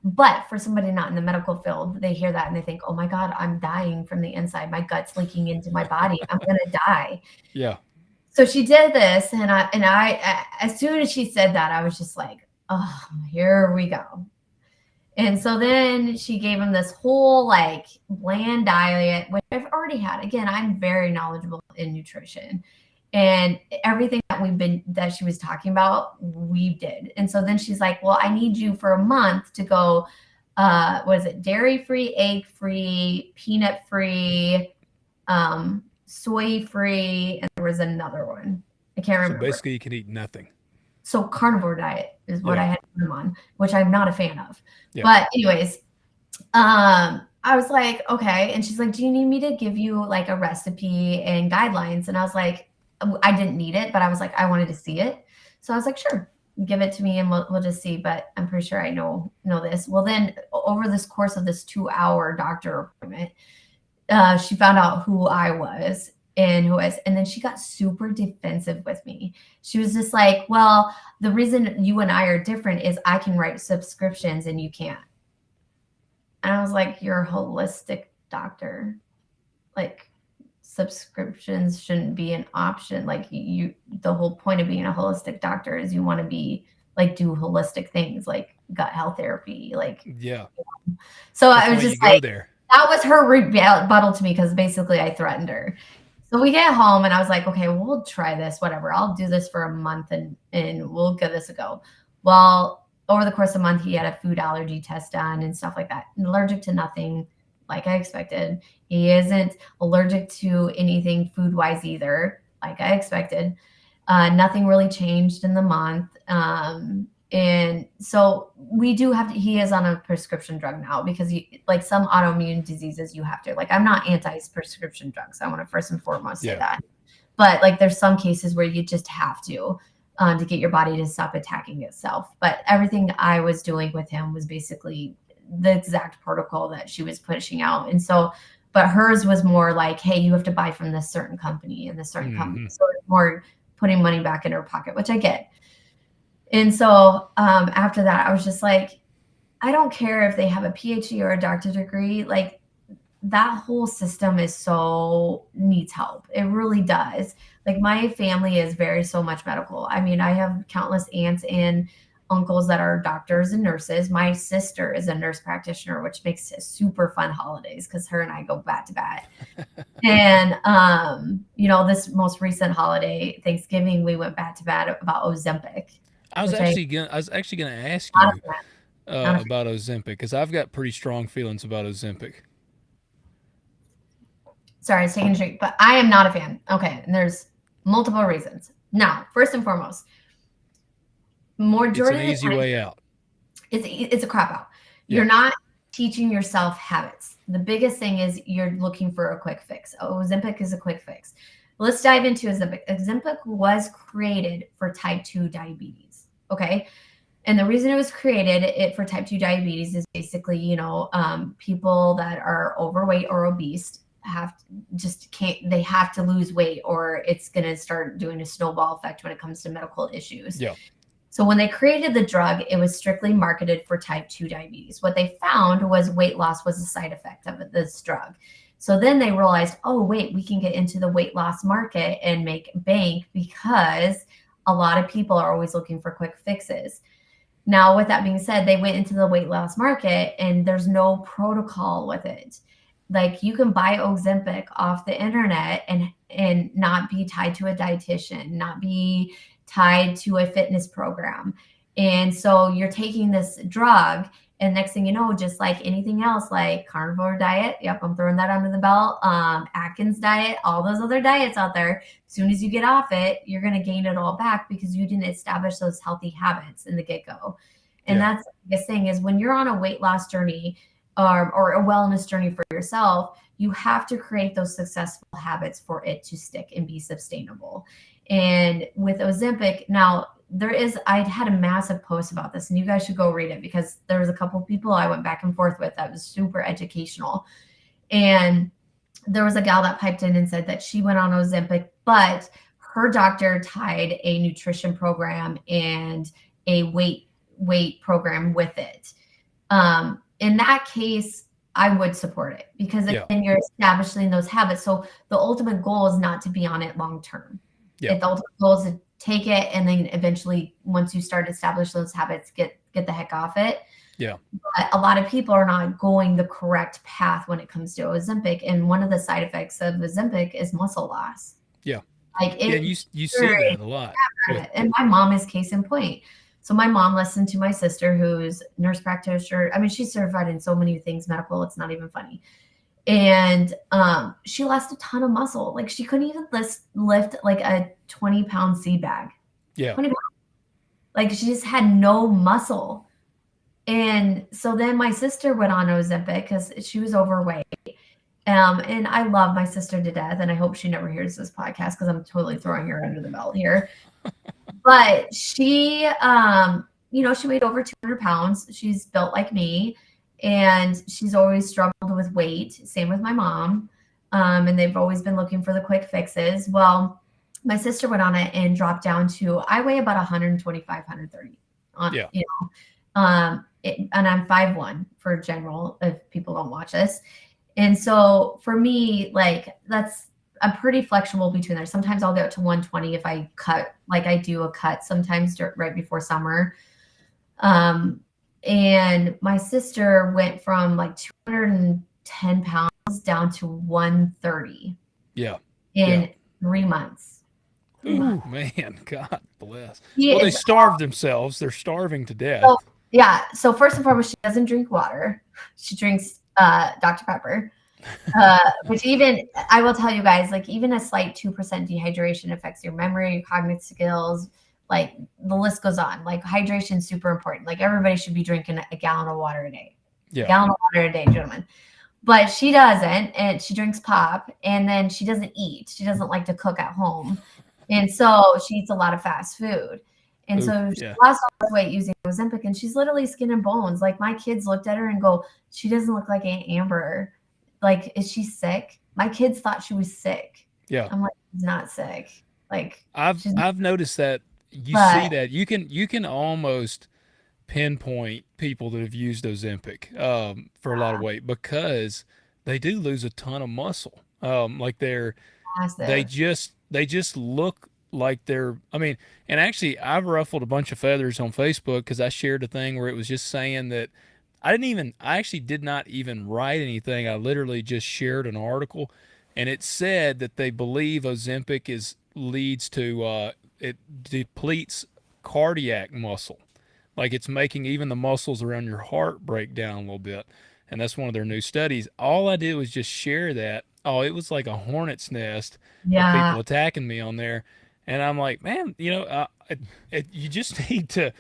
But for somebody not in the medical field, they hear that and they think, oh my God, I'm dying from the inside. My gut's leaking into my body. I'm going to die. Yeah. So she did this, and I, as soon as she said that, I was just like, oh, here we go. And so then she gave him this whole like bland diet, which I've already had. Again, I'm very knowledgeable in nutrition, and everything that she was talking about, we did. And so then she's like, well, I need you for a month to go, what is it? Dairy-free, egg-free, peanut-free, soy-free, and there was another one. I can't remember. So basically you can eat nothing. So carnivore diet is what I had to put him on, which I'm not a fan of. Yeah. But anyways, I was like, okay. And she's like, do you need me to give you like a recipe and guidelines? And I was like, I didn't need it, but I was like, I wanted to see it. So I was like, sure, give it to me and we'll just see. But I'm pretty sure I know this. Well, then over this course of this 2-hour doctor appointment, she found out who I was and then she got super defensive with me. She was just like, well, the reason you and I are different is I can write subscriptions and you can't. And I was like, you're a holistic doctor. Like subscriptions shouldn't be an option. Like the whole point of being a holistic doctor is you want to be like, do holistic things like gut health therapy. Like, yeah. So I was just like, there. That was her rebuttal to me because basically I threatened her. So we get home and I was like, okay, well, we'll try this, whatever. I'll do this for a month and we'll give this a go. Well, over the course of a month, he had a food allergy test done and stuff like that. And allergic to nothing, like I expected. He isn't allergic to anything food-wise either, like I expected. Nothing really changed in the month. And so we do have to, he is on a prescription drug now because like some autoimmune diseases you have to, like, I'm not anti-prescription drugs. I want to first and foremost say that, but like, there's some cases where you just have to get your body to stop attacking itself. But everything I was doing with him was basically the exact protocol that she was pushing out. And so, but hers was more like, hey, you have to buy from this certain company and this certain company. So it's more putting money back in her pocket, which I get. And so after that, I was just like, I don't care if they have a PhD or a doctorate degree. Like that whole system needs help. It really does. Like my family is so much medical. I mean, I have countless aunts and uncles that are doctors and nurses. My sister is a nurse practitioner, which makes it super fun holidays because her and I go bat to bat. And, this most recent holiday, Thanksgiving, we went bat to bat about Ozempic. I was actually gonna ask you about Ozempic because I've got pretty strong feelings about Ozempic. Sorry, I was taking a drink, but I am not a fan. Okay, and there's multiple reasons. Now, first and foremost, majority it's an easy way out. It's a crap out. Yeah. You're not teaching yourself habits. The biggest thing is you're looking for a quick fix. Ozempic is a quick fix. Let's dive into Ozempic. Ozempic was created for type 2 diabetes. Okay. And the reason it was created for type 2 diabetes is basically, people that are overweight or obese they have to lose weight, or it's going to start doing a snowball effect when it comes to medical issues. Yeah. So when they created the drug, it was strictly marketed for type 2 diabetes. What they found was weight loss was a side effect of this drug. So then they realized, oh, wait, we can get into the weight loss market and make bank, because a lot of people are always looking for quick fixes. Now, with that being said, they went into the weight loss market and there's no protocol with it. Like, you can buy Ozempic off the internet and not be tied to a dietitian, not be tied to a fitness program. And so you're taking this drug, and next thing you know, just like anything else, like carnivore diet, yep, I'm throwing that under the belt, Atkins diet, all those other diets out there, as soon as you get off it, you're going to gain it all back because you didn't establish those healthy habits in the get-go. And that's the biggest thing, is when you're on a weight loss journey or a wellness journey for yourself, you have to create those successful habits for it to stick and be sustainable. And with Ozempic, now I had a massive post about this, and you guys should go read it, because there was a couple people I went back and forth with that was super educational. And there was a gal that piped in and said that she went on Ozempic, but her doctor tied a nutrition program and a weight program with it. In that case, I would support it, because then you're establishing those habits. So the ultimate goal is not to be on it long term. The ultimate goal is to take it, and then eventually, once you start to establish those habits, get the heck off it. Yeah. But a lot of people are not going the correct path when it comes to Ozempic. And one of the side effects of Ozempic is muscle loss. Yeah. Like you see that a lot. And my mom is case in point. So my mom listened to my sister, who's nurse practitioner. I mean, she's certified in so many things medical. It's not even funny. And she lost a ton of muscle. Like, she couldn't even lift like a 20-pound seed bag. Yeah. 20 pounds. Like, she just had no muscle. And so then my sister went on Ozempic because she was overweight. And I love my sister to death, and I hope she never hears this podcast, because I'm totally throwing her under the belt here. But she, she weighed over 200 pounds. She's built like me, and she's always struggled with weight. Same with my mom. And they've always been looking for the quick fixes. Well, my sister went on it and dropped down to, I weigh about 125, 130. And I'm 5'1" for general, if people don't watch this. And so for me, like, I'm pretty flexible between there. Sometimes I'll get to 120 if I cut, like I do a cut sometimes right before summer. And my sister went from like 210 pounds down to 130. Yeah. In 3 months. Ooh, man, God bless. They starved themselves. They're starving to death. So, yeah. So first and foremost, she doesn't drink water. She drinks Dr. Pepper. Which, even, I will tell you guys, like, even a slight 2% dehydration affects your memory, your cognitive skills. Like, the list goes on. Like, hydration is super important. Like, everybody should be drinking a gallon of water a day. Yeah. A gallon of water a day, gentlemen. But she doesn't, and she drinks pop, and then she doesn't eat. She doesn't like to cook at home. And so she eats a lot of fast food. And so she lost all this weight using Ozempic, and she's literally skin and bones. Like, my kids looked at her and go, she doesn't look like Aunt Amber. Like, is she sick? My kids thought she was sick. Yeah. I'm like, she's not sick. Like, I've noticed that see that you can almost pinpoint people that have used Ozempic for a lot of weight, because they do lose a ton of muscle. Like, they just look like they're, I mean, and actually I've ruffled a bunch of feathers on Facebook, because I shared a thing where it was just saying that I actually did not even write anything. I literally just shared an article, and it said that they believe Ozempic leads to it depletes cardiac muscle. Like, it's making even the muscles around your heart break down a little bit. And that's one of their new studies. All I did was just share that. Oh, it was like a hornet's nest of people attacking me on there. And I'm like, man, you just need to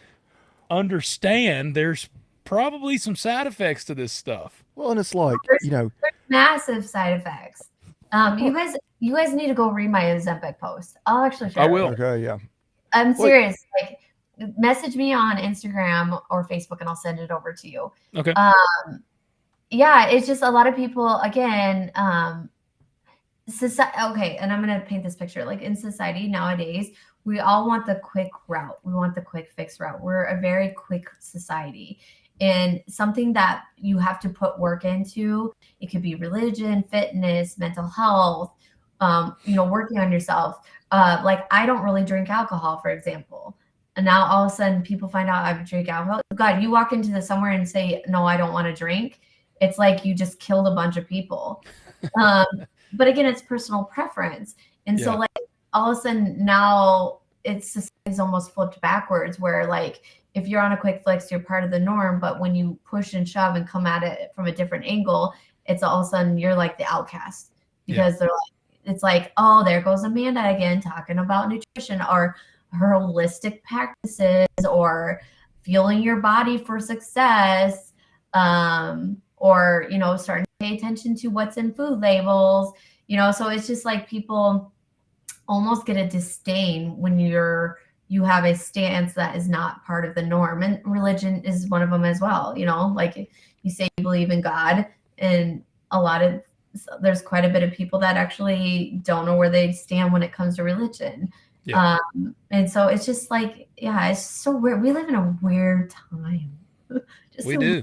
understand there's probably some side effects to this stuff. Well, and it's like, there's massive side effects. You guys need to go read my Ozempic post. I'll actually share I it will. with you. okay, yeah. I'm serious. Like, message me on Instagram or Facebook, and I'll send it over to you. Okay. Yeah, it's just a lot of people, again, okay, and I'm going to paint this picture. Like, in society nowadays, we all want the quick route. We want the quick fix route. We're a very quick society. And something that you have to put work into, it could be religion, fitness, mental health, working on yourself. Like, I don't really drink alcohol, for example. And now all of a sudden people find out I drink alcohol. God, you walk into somewhere and say, no, I don't want to drink. It's like you just killed a bunch of people. But again, it's personal preference. And so, like, all of a sudden now society's almost flipped backwards, where, like, if you're on a quick fix, you're part of the norm. But when you push and shove and come at it from a different angle, it's all of a sudden you're like the outcast, because they're like, it's like, oh, there goes Amanda again talking about nutrition or her holistic practices or fueling your body for success, or, starting to pay attention to what's in food labels, so it's just like people almost get a disdain when you have a stance that is not part of the norm. And religion is one of them as well. Like, you say you believe in God, and there's quite a bit of people that actually don't know where they stand when it comes to religion. Yeah. And so it's just like, it's so weird. We live in a weird time. We do.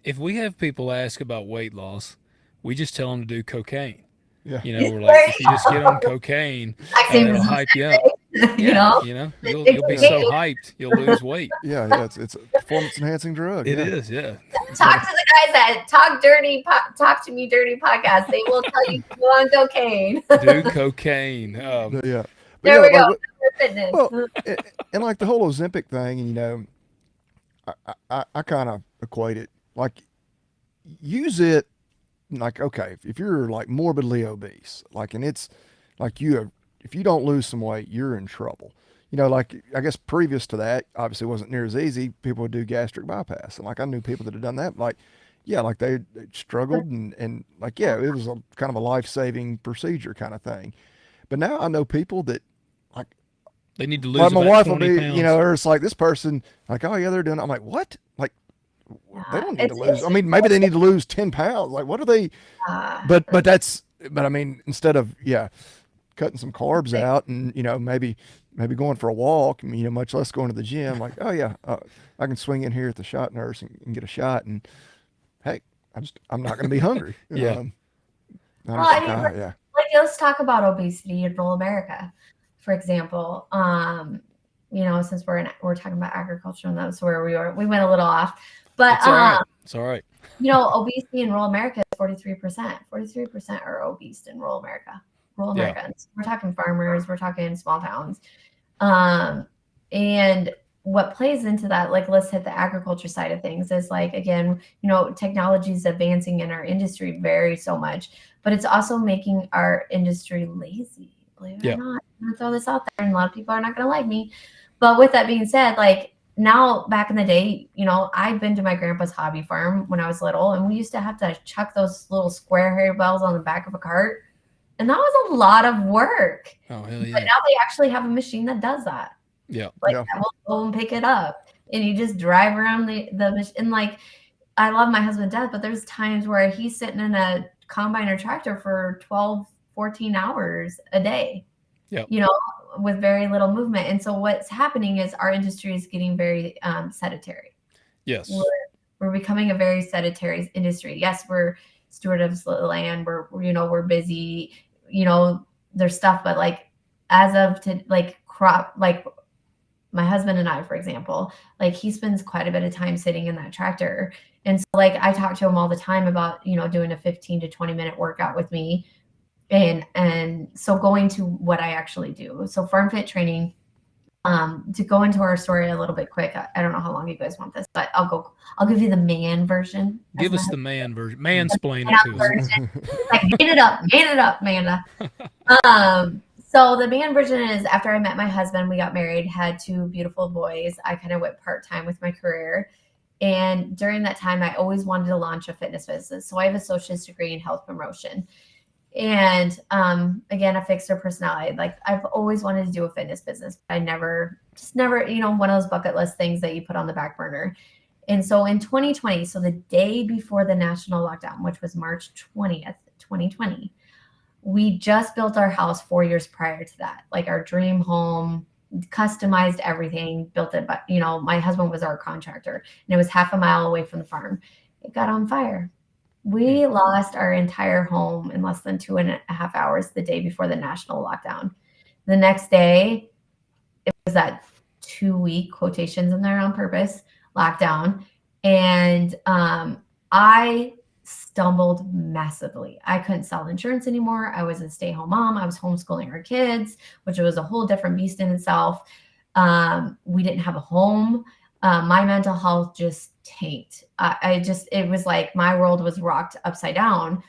If we have people ask about weight loss, we just tell them to do cocaine. Yeah. We're like, if you just get on cocaine, it'll hype you up. You'll be so hyped, you'll lose weight. Yeah, it's a performance enhancing drug. It is, yeah. Talk to the guys at Talk to Me Dirty podcast. They will tell you to go on cocaine. Do cocaine. Yeah. There we go. Fitness. Well, and like the whole Ozempic thing, and I kind of equate it, like, use it like, okay, if you're like morbidly obese, like, and it's like if you don't lose some weight, you're in trouble. Like, I guess previous to that, obviously it wasn't near as easy. People would do gastric bypass. And like, I knew people that had done that, like, like they struggled and like, it was a kind of a life-saving procedure kind of thing. But now I know people that, like, they need to lose like my about wife will 20 be, pounds. or it's like this person, like, oh yeah, they're doing it. I'm like, what? Like, they don't need to lose. I mean, maybe they need to lose 10 pounds. Like, what are they? But I mean, instead of, cutting some carbs out and, maybe going for a walk, much less going to the gym, like, oh yeah, I can swing in here at the shot nurse and get a shot. And hey, I'm not going to be hungry. Yeah. Like, let's talk about obesity in rural America, for example. Since we're talking about agriculture, and that's where we went a little off. But it's all right. Obesity in rural America is 43%. 43% are obese in rural America. Rural Americans. We're talking farmers. We're talking small towns. And what plays into that, like, let's hit the agriculture side of things, is like, again, technology is advancing in our industry very so much, but it's also making our industry lazy. Believe it or not, I'm gonna throw this out there, and a lot of people are not gonna like me. But with that being said, like, now, back in the day, I've been to my grandpa's hobby farm when I was little, and we used to have to chuck those little square hay bales on the back of a cart. And that was a lot of work. Oh, hell yeah. But now they actually have a machine that does that. Yeah. Like, that will go and pick it up. And you just drive around the machine. And, like, I love my husband to death, but there's times where he's sitting in a combine or tractor for 12, 14 hours a day. Yeah. With very little movement. And so what's happening is our industry is getting very sedentary. Yes. We're becoming a very sedentary industry. Yes, we're steward of the land. We're busy. There's stuff, but like, as of to like crop, like my husband and I, for example, like, he spends quite a bit of time sitting in that tractor. And so, like, I talk to him all the time about, doing a 15 to 20 minute workout with me. And so going to what I actually do. So FarmFit training, to go into our story a little bit quick. I don't know how long you guys want this, but I'll give you the man version. Give us the man version. Mansplain it to us. Like, man it up, Amanda. So the man version is, after I met my husband, we got married, had 2 beautiful boys. I kind of went part-time with my career. And during that time, I always wanted to launch a fitness business. So I have an associate's degree in health promotion. And again, a fixer personality. Like I've always wanted to do a fitness business, but I never, one of those bucket list things that you put on the back burner. And so in 2020, so the day before the national lockdown, which was March 20th, 2020, we just built our house 4 years prior to that, like our dream home, customized everything, built it. But, my husband was our contractor and it was half a mile away from the farm. It got on fire. We lost our entire home in less than 2.5 hours the day before the national lockdown. The next day, it was that 2-week quotations in there on purpose lockdown. And I stumbled massively. I couldn't sell insurance anymore. I was a stay-at-home mom. I was homeschooling our kids, which was a whole different beast in itself. We didn't have a home. My mental health just tanked. It was like my world was rocked upside down.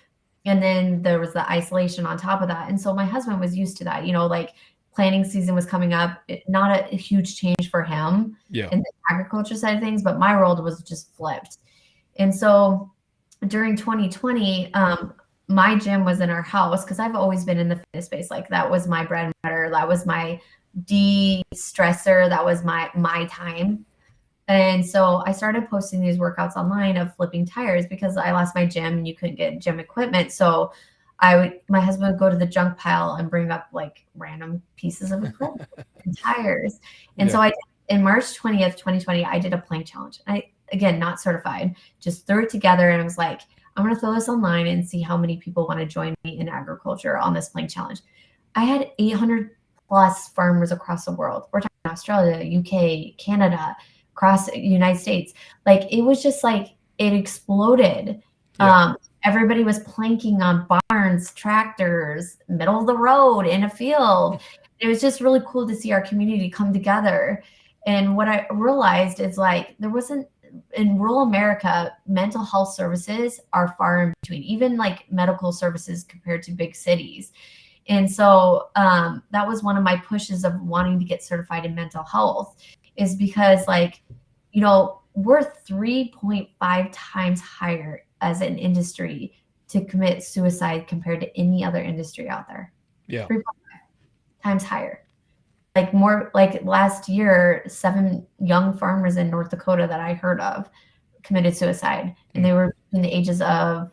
And then there was the isolation on top of that. And so my husband was used to that, like planting season was coming up, not a huge change for him in the agriculture side of things, but my world was just flipped. And so during 2020, my gym was in our house because I've always been in the fitness space. Like that was my bread and butter. That was my de-stressor. That was my time. And so I started posting these workouts online of flipping tires because I lost my gym and you couldn't get gym equipment. So my husband would go to the junk pile and bring up like random pieces of equipment and tires. And so in March 20th, 2020, I did a plank challenge. Again, not certified, just threw it together. And I was like, I'm going to throw this online and see how many people want to join me in agriculture on this plank challenge. I had 800 plus farmers across the world. We're talking Australia, UK, Canada, across the United States. Like it was just like it exploded. Everybody was planking on barns, tractors, middle of the road, in a field. It was just really cool to see our community come together. And what I realized is like there wasn't in rural America, mental health services are far in between, even like medical services compared to big cities. And so that was one of my pushes of wanting to get certified in mental health is because like, we're 3.5 times higher as an industry to commit suicide compared to any other industry out there. 3.5 times higher. Like more like last year, 7 young farmers in North Dakota that I heard of committed suicide, and they were in the ages of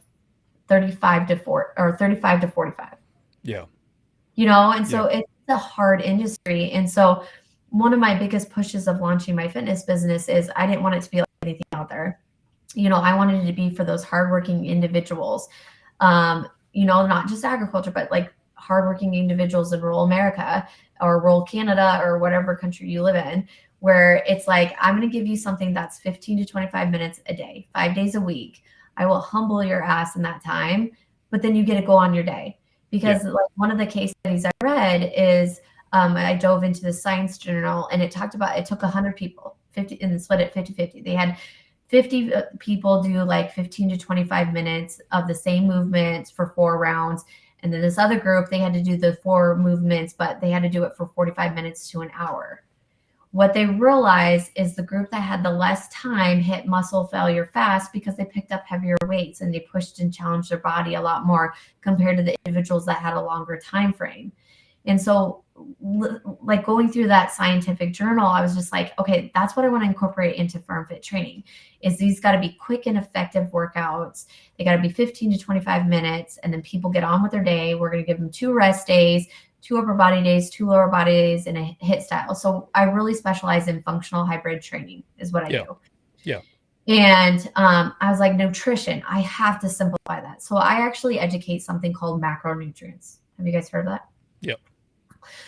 35 to 45. Yeah. And so it's a hard industry. And so one of my biggest pushes of launching my fitness business is I didn't want it to be like anything out there. I wanted it to be for those hardworking individuals, not just agriculture, but like hardworking individuals in rural America or rural Canada or whatever country you live in, where it's like, I'm going to give you something that's 15 to 25 minutes a day, 5 days a week. I will humble your ass in that time, but then you get to go on your day. Because like one of the case studies I read is I dove into the science journal and it took 100 people, 50 and split it 50-50. They had 50 people do like 15 to 25 minutes of the same movements for 4 rounds. And then this other group, they had to do the 4 movements, but they had to do it for 45 minutes to an hour. What they realized is the group that had the less time hit muscle failure fast because they picked up heavier weights and they pushed and challenged their body a lot more compared to the individuals that had a longer time frame. And so like going through that scientific journal, I was just like, okay, that's what I want to incorporate into FarmFit training is these got to be quick and effective workouts. They got to be 15 to 25 minutes and then people get on with their day. We're going to give them 2 rest days, 2 upper body days, 2 lower body days, and a HIIT style. So I really specialize in functional hybrid training is what I do. Yeah. And I was like, nutrition, I have to simplify that. So I actually educate something called macronutrients. Have you guys heard of that? Yep.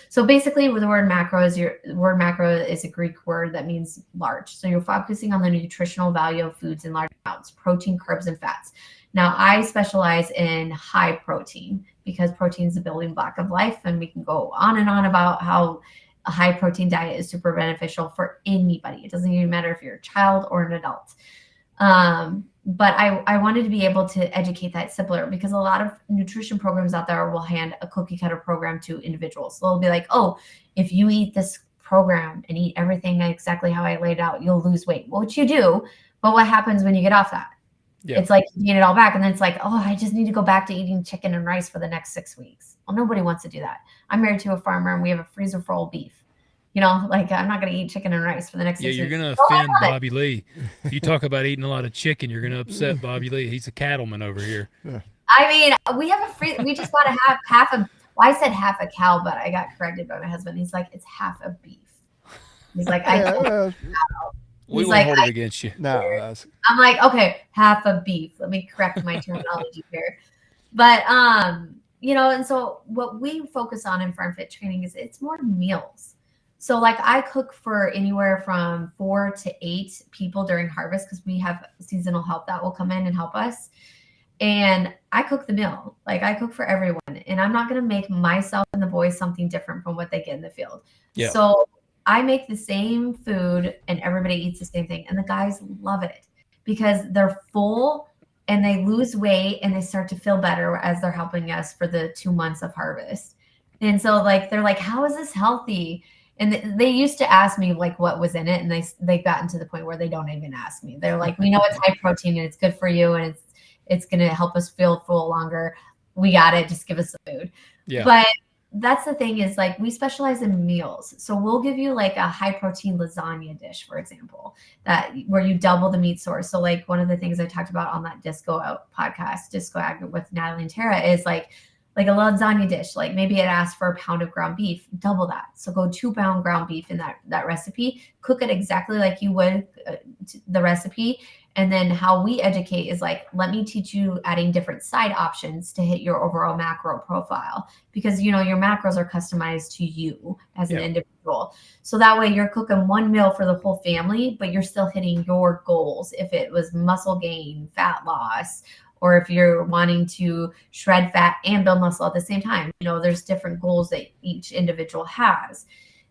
So basically the word macro is a Greek word that means large. So you're focusing on the nutritional value of foods in large amounts, protein, carbs, and fats. Now I specialize in high protein because protein is the building block of life. And we can go on and on about how a high protein diet is super beneficial for anybody. It doesn't even matter if you're a child or an adult. But I wanted to be able to educate that simpler because a lot of nutrition programs out there will hand a cookie cutter program to individuals. So they'll be like, oh, if you eat this program and eat everything exactly how I laid out, you'll lose weight, which you do. But what happens when you get off that? Yeah. It's like you gain it all back. And then it's like, oh, I just need to go back to eating chicken and rice for the next 6 weeks. Well, nobody wants to do that. I'm married to a farmer and we have a freezer full of beef. You know, like I'm not going to eat chicken and rice for the next 6 weeks. You're going to offend Bobby Lee. If you talk about eating a lot of chicken, you're going to upset Bobby Lee. He's a cattleman over here. I mean, we have we just got to have half a, well, I said half a cow, but I got corrected by my husband. He's like, it's half a beef. He's like, We won't hold it against you. No, I'm like, okay, half a beef. Let me correct my terminology here. But, you know, and so what we focus on in FarmFit training is it's more meals. So like I cook for anywhere from 4 to 8 people during harvest because we have seasonal help that will come in and help us. And I cook the meal. Like I cook for everyone. And I'm not going to make myself and the boys something different from what they get in the field. Yeah. So I make the same food and everybody eats the same thing. And the guys love it because they're full and they lose weight and they start to feel better as they're helping us for the 2 months of harvest. And so like, they're like, how is this healthy? And they used to ask me like what was in it. And they've gotten to the point where they don't even ask me. They're like, we know it's high protein and it's good for you. And it's going to help us feel full longer. We got it. Just give us the food. Yeah. But that's the thing is like we specialize in meals. So we'll give you like a high protein lasagna dish, for example, that where you double the meat source. So like one of the things I talked about on that Disco Out podcast, Disco Ag with Natalie and Tara is like a lasagna dish. Like maybe it asks for a pound of ground beef, double that. So go 2-pound ground beef in that recipe, cook it exactly like you would the recipe. And then how we educate is like, let me teach you adding different side options to hit your overall macro profile because, you know, your macros are customized to you as an individual. So that way you're cooking one meal for the whole family, but you're still hitting your goals. If it was muscle gain, fat loss, or if you're wanting to shred fat and build muscle at the same time, you know, there's different goals that each individual has.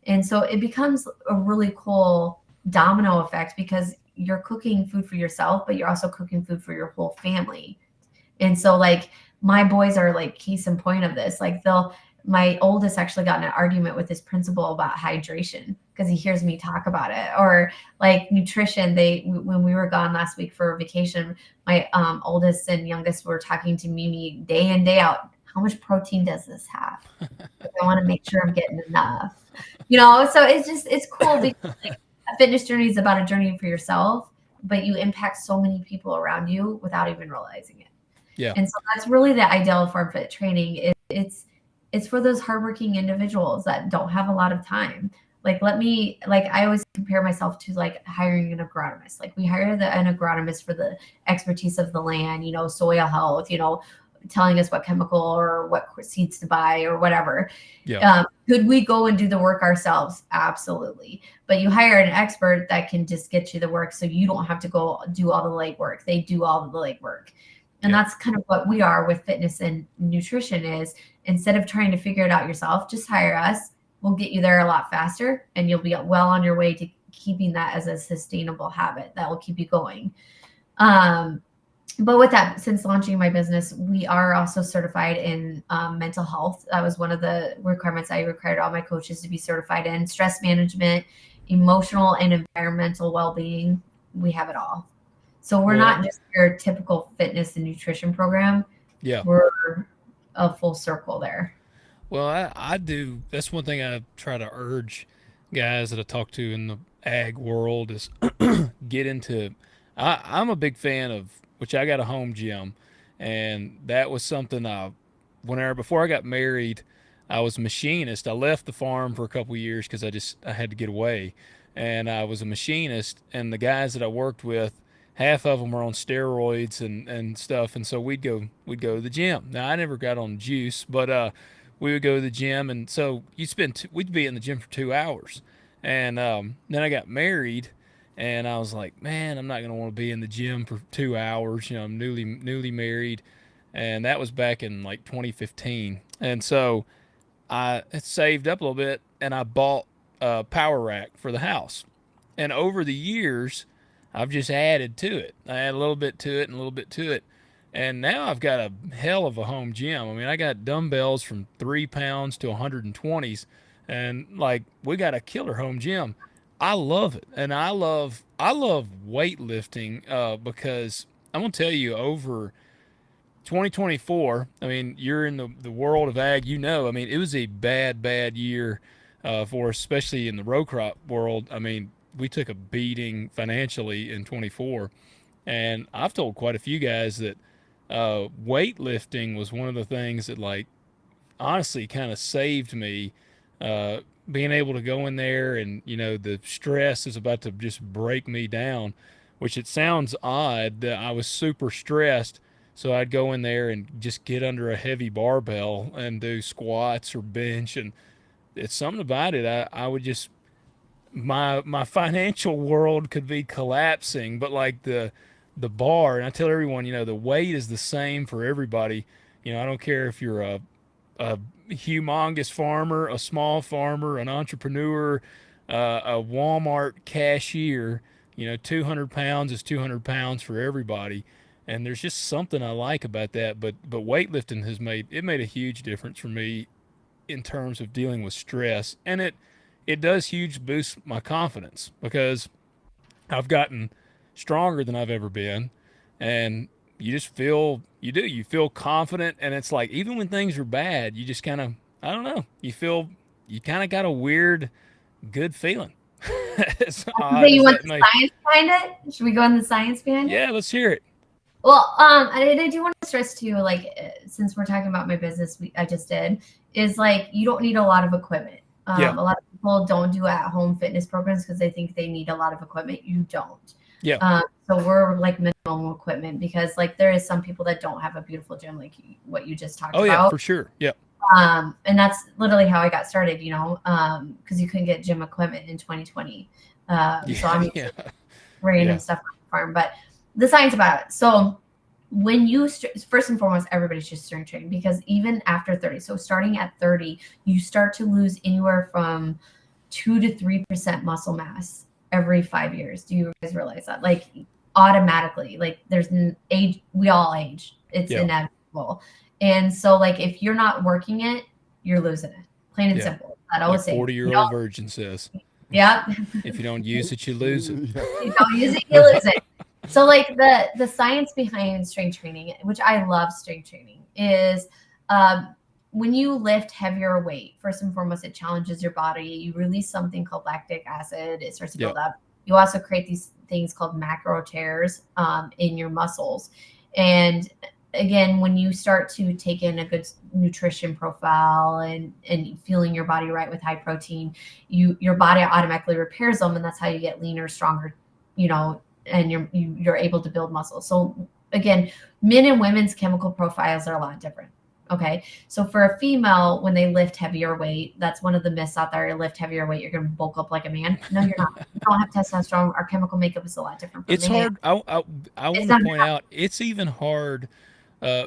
And so it becomes a really cool domino effect because you're cooking food for yourself, but you're also cooking food for your whole family. And so like my boys are like case in point of this. Like my oldest actually got in an argument with his principal about hydration because he hears me talk about it, or like nutrition. When we were gone last week for vacation, my oldest and youngest were talking to Mimi day in, day out. How much protein does this have? I want to make sure I'm getting enough, you know? So it's cool because like, a fitness journey is about a journey for yourself, but you impact so many people around you without even realizing it. Yeah. And so that's really the ideal of FarmFit training. It's for those hardworking individuals that don't have a lot of time. Like I always compare myself to like hiring an agronomist. Like we hire an agronomist for the expertise of the land, you know, soil health, you know, telling us what chemical or what seeds to buy or whatever. Yeah. Could we go and do the work ourselves? Absolutely. But you hire an expert that can just get you the work so you don't have to go do all the legwork. They do all of the legwork. And that's kind of what we are with fitness and nutrition is instead of trying to figure it out yourself, just hire us. We'll get you there a lot faster and you'll be well on your way to keeping that as a sustainable habit that will keep you going. But with that, since launching my business, we are also certified in mental health. That was one of the requirements I required all my coaches to be certified in. Stress management, emotional and environmental well-being. We have it all. So we're not just your typical fitness and nutrition program. Yeah. We're a full circle there. Well, I do. That's one thing I try to urge guys that I talk to in the ag world is get into. I'm a big fan of, which I got a home gym, and that was something before I got married, I was a machinist. I left the farm for a couple of years because I had to get away, and I was a machinist, and the guys that I worked with, half of them were on steroids and stuff, and so we'd go to the gym. Now I never got on juice, but we would go to the gym, and so we'd be in the gym for 2 hours, and then I got married. And I was like, man, I'm not going to want to be in the gym for 2 hours. You know, I'm newly married. And that was back in like 2015. And so I saved up a little bit and I bought a power rack for the house. And over the years, I've just added to it. I add a little bit to it and a little bit to it. And now I've got a hell of a home gym. I mean, I got dumbbells from 3 pounds to 120s. And like, we got a killer home gym. I love it. And I love I love weightlifting because I'm gonna tell you over 2024. I mean, you're in the world of ag. I mean, it was a bad year for us, especially in the row crop world. I mean, we took a beating financially in 24, and I've told quite a few guys that weightlifting was one of the things that, like, honestly kind of saved me. Uh, Being able to go in there and, the stress is about to just break me down, which it sounds odd that I was super stressed. So I'd go in there and just get under a heavy barbell and do squats or bench. And it's something about it. I would just, my financial world could be collapsing, but like the bar, and I tell everyone, the weight is the same for everybody. I don't care if you're a humongous farmer, a small farmer, an entrepreneur, a Walmart cashier. 200 pounds is 200 pounds for everybody. And there's just something I like about that. But weightlifting made a huge difference for me in terms of dealing with stress. And it does huge boost my confidence because I've gotten stronger than I've ever been. And you just you feel confident. And it's like, even when things are bad, you just kind of, I don't know, you kind of got a weird, good feeling. As So odd you as want that the may. science behind it? Should we go on the science behind it? Yeah, let's hear it. Well, and I do want to stress too, like, since we're talking about my business, I just did, is like, you don't need a lot of equipment. Yeah. A lot of people don't do at-home fitness programs because they think they need a lot of equipment. You don't. Yeah. So we're like minimum equipment because, like, there is some people that don't have a beautiful gym, like what you just talked Oh about. yeah, for sure. Yeah. And that's literally how I got started, because you couldn't get gym equipment in 2020. So I'm Yeah. random stuff on the farm, but the science about it. So when you first and foremost, everybody should strength train, because even after 30, so starting at 30, you start to lose anywhere from 2 to 3% muscle mass every 5 years. Do you guys realize that? Like, automatically, like, there's an age, we all age. It's inevitable. And so, like, if you're not working it, you're losing it. Plain and simple. That I Like always say. 40-year-old virgin says. Yeah. If you don't use it, you lose it. You don't use it, you lose it. So, like, the science behind strength training, which I love strength training, is when you lift heavier weight, first and foremost, it challenges your body. You release something called lactic acid. It starts to build up. You also create these things called macro tears in your muscles. And again, when you start to take in a good nutrition profile and feeling your body right with high protein, your body automatically repairs them, and that's how you get leaner, stronger, and you're able to build muscle. So again, men and women's chemical profiles are a lot different. Okay. So for a female, when they lift heavier weight, that's one of the myths out there. You lift heavier weight, you're going to bulk up like a man. No, you're not. You don't have testosterone. Our chemical makeup is a lot different. It's hard. I want to point out, it's even hard.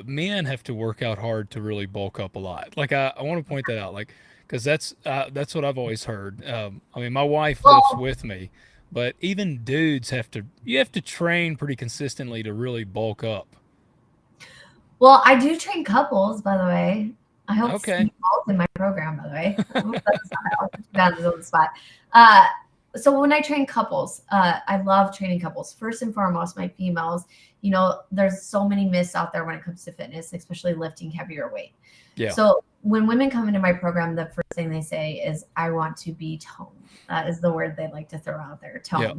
Men have to work out hard to really bulk up a lot. Like, I want to point that out, like, because that's what I've always heard. I mean, my wife lifts with me, but even dudes you have to train pretty consistently to really bulk up. Well, I do train couples, by the way. I hope okay. in my program, by the way. I hope that's not, I'll put you down on the spot. So when I train couples, I love training couples. First and foremost, my females, there's so many myths out there when it comes to fitness, especially lifting heavier weight. Yeah. So when women come into my program, the first thing they say is, I want to be toned. That is the word they like to throw out there, tone. Yeah.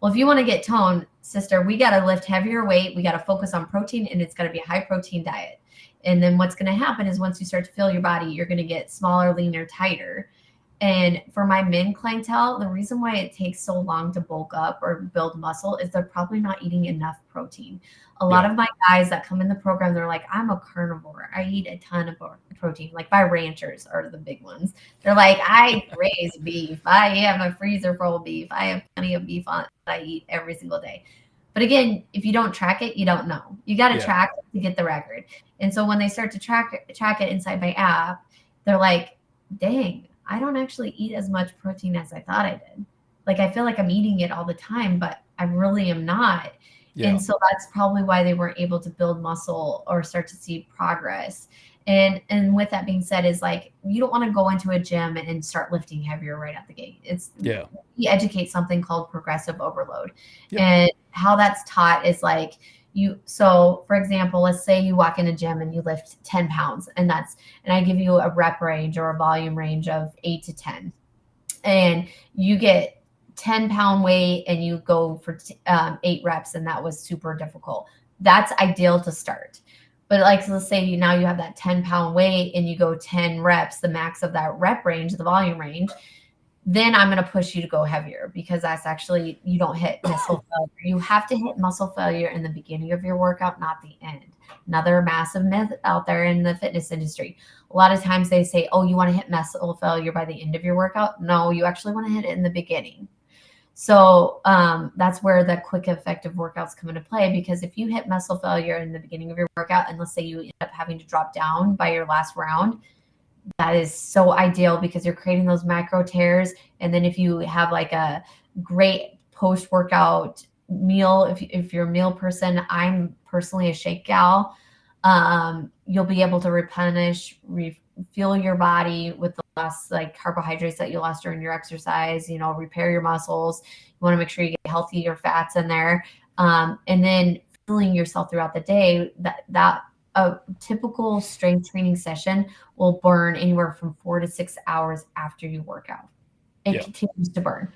Well, if you want to get toned, sister, we got to lift heavier weight. We got to focus on protein, and it's got to be a high protein diet. And then what's going to happen is, once you start to feel your body, you're going to get smaller, leaner, tighter. And for my men clientele, the reason why it takes so long to bulk up or build muscle is they're probably not eating enough protein. A lot of my guys that come in the program, they're like, I'm a carnivore. I eat a ton of protein. Like, my ranchers are the big ones. They're like, I raise beef. I have a freezer full of beef. I have plenty of beef that I eat every single day. But again, if you don't track it, you don't know. You got to track it to get the record. And so when they start to track it inside my app, they're like, dang, I don't actually eat as much protein as I thought I did. Like, I feel like I'm eating it all the time, but I really am not. Yeah. And so that's probably why they weren't able to build muscle or start to see progress. And with that being said, is like, you don't want to go into a gym and start lifting heavier right out the gate. We educate something called progressive overload. And how that's taught is like, so for example, let's say you walk in a gym and you lift 10 pounds, and I give you a rep range or a volume range of 8 to 10, and you get 10-pound weight and you go for 8 reps, and that was super difficult. That's ideal to start. But like, let's say now you have that 10-pound weight and you go 10 reps, the max of that rep range, the volume range, then I'm going to push you to go heavier, because that's actually, you don't hit muscle failure. You have to hit muscle failure in the beginning of your workout, not the end. Another massive myth out there in the fitness industry. A lot of times they say, oh, you want to hit muscle failure by the end of your workout. No, you actually want to hit it in the beginning. So that's where the quick, effective workouts come into play, because if you hit muscle failure in the beginning of your workout, and let's say you end up having to drop down by your last round, that is so ideal, because you're creating those macro tears. And then if you have like a great post-workout meal, if you're a meal person, I'm personally a shake gal, you'll be able to replenish, refuel your body with the less like carbohydrates that you lost during your exercise, repair your muscles. You want to make sure you get healthier fats in there. And then fueling yourself throughout the day, that a typical strength training session will burn anywhere from 4 to 6 hours after you work out. It continues to burn.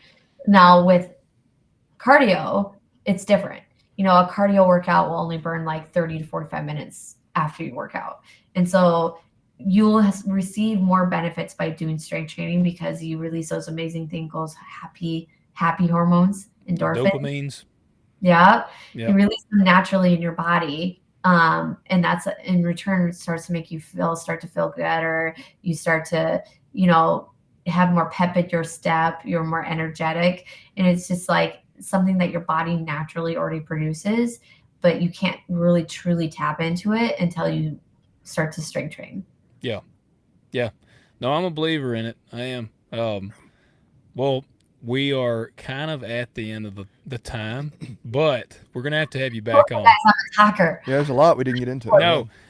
Now with cardio, it's different. A cardio workout will only burn like 30 to 45 minutes after you work out. And so you'll receive more benefits by doing strength training, because you release those amazing things called happy hormones, endorphins. Dopamines. Yeah. You release them naturally in your body. And that's in return starts to make you start to feel better. You start to, have more pep in your step. You're more energetic. And it's just like something that your body naturally already produces, but you can't really truly tap into it until you start to strength train. Yeah. No, I'm a believer in it. I am. Well, we are kind of at the end of the time, but we're going to have you back on. I'm a talker. Yeah, there's a lot we didn't get into.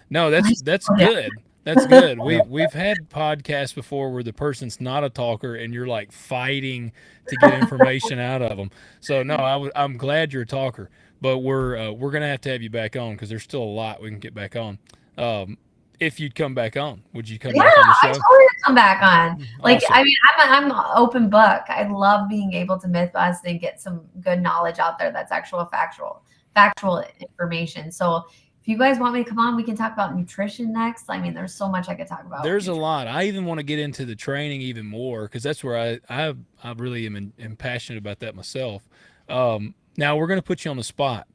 No, that's good. That's good. We've had podcasts before where the person's not a talker and you're like fighting to get information out of them. So no, I'm glad you're a talker, but we're going to have you back on, because there's still a lot we can get back on. If you'd come back on, would you come back on the show? I totally come back on. Like, Awesome. I mean, I'm an open book. I love being able to myth bust and get some good knowledge out there that's actual factual information. So if you guys want me to come on, we can talk about nutrition next. I mean, there's so much I could talk about. There's a lot. I even want to get into the training even more, because that's where I really am passionate about that myself. Now we're going to put you on the spot.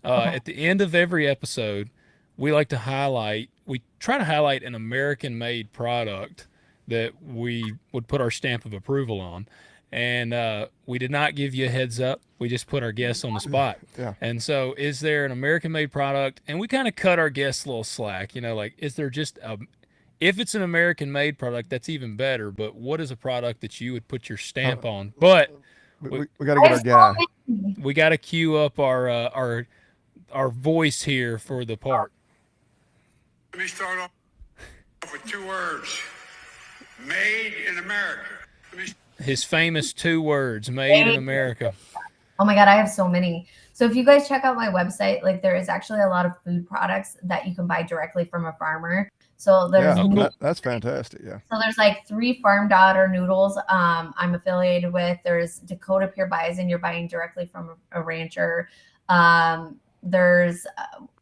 At the end of every episode, we try to highlight an American-made product that we would put our stamp of approval on. And we did not give you a heads up. We just put our guests on the spot. Yeah. And so is there an American-made product? And we kind of cut our guests a little slack. Like, is there just if it's an American-made product, that's even better. But what is a product that you would put your stamp on? But we got to get our guy. We got to cue up our voice here for the part. Let me start off with 2 words. Made in America. His famous 2 words, made in America. Oh my God, I have so many. So if you guys check out my website, like, there is actually a lot of food products that you can buy directly from a farmer. So there's that's fantastic. Yeah. So there's like 3 Farm Daughter noodles I'm affiliated with. There's Dakota Pure Bison, you're buying directly from a rancher. There's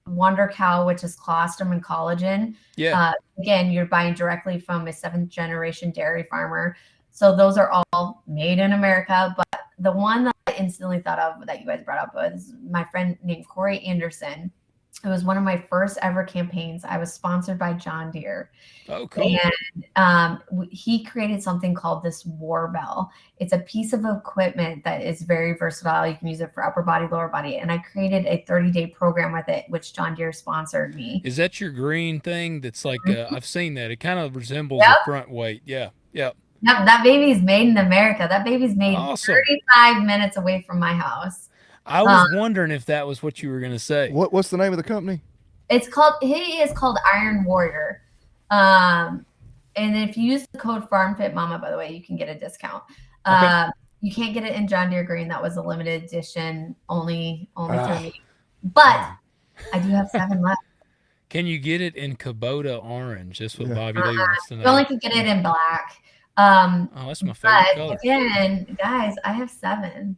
Wonder Cow, which is colostrum and collagen. Yeah. Again, you're buying directly from a 7th generation dairy farmer. So those are all made in America. But the one that I instantly thought of that you guys brought up was my friend named Corey Anderson. It was one of my first ever campaigns. I was sponsored by John Deere. Oh, cool. And he created something called this Warbell. It's a piece of equipment that is very versatile. You can use it for upper body, lower body. And I created a 30-day program with it, which John Deere sponsored me. Is that your green thing? That's like, I've seen that. It kind of resembles a front weight. Yeah. Yep. That baby's made in America. That baby's made Awesome. 35 minutes away from my house. I was wondering if that was what you were going to say. What's the name of the company? He is called Iron Warrior. And if you use the code FarmFitMomma, by the way, you can get a discount. Okay. You can't get it in John Deere Green. That was a limited edition, only through me. Oh, But I do have 7 left. Can you get it in Kubota orange? That's what Yeah. Bobby Lee wants to You know. only can get it in black. Oh, that's my favorite But color. again, guys, I have 7.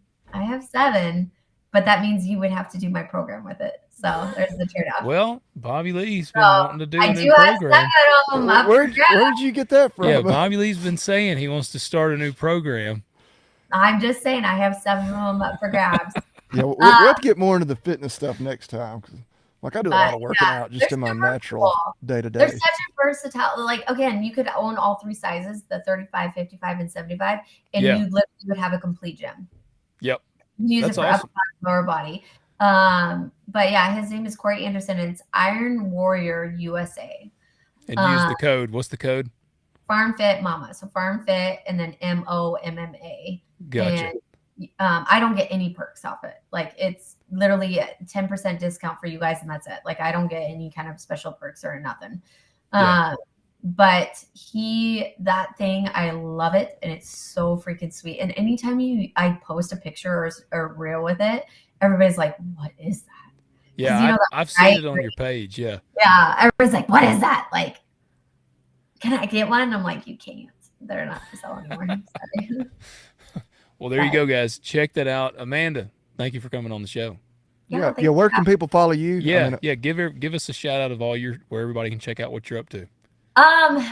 But that means you would have to do my program with it. So there's the trade-off. Well, Bobby Lee's been So, wanting to do I a do new have program. 7 of them up Where for grabs. did you get that from? Yeah, Bobby Lee's been saying he wants to start a new program. I'm just saying I have 7 of them up for grabs. Yeah, we'll have to get more into the fitness stuff next time. 'Cause, like, I do a lot of working out just they're in my super natural cool. day to They're day. such a versatile. Like, again, you could own all 3 sizes, the 35, 55, and 75, and Yeah. you literally would have a complete gym. Yep. You use That's it for awesome. upper body, lower body. But yeah, his name is Corey Anderson, and it's Iron Warrior USA. And use the code. What's the code? FarmFitMomma. So FarmFit and then MOMMA. Gotcha. And I don't get any perks off it. Like, it's literally a 10% discount for you guys, and that's it. Like, I don't get any kind of special perks or nothing. Yeah. But that thing, I love it, and it's so freaking sweet. And anytime I post a picture or reel with it, everybody's like, "What is that?" Yeah, you know I've seen it on your page. Yeah. Yeah, everybody's like, "What is that?" Like, can I get one? And I'm like, "You can't. They're not for sale anymore." Sorry. Well, there you go, guys. Check that out. Amanda, thank you for coming on the show. Yeah. thank Where you. can people follow you? Yeah, give us a shout out of where everybody can check out what you're up to.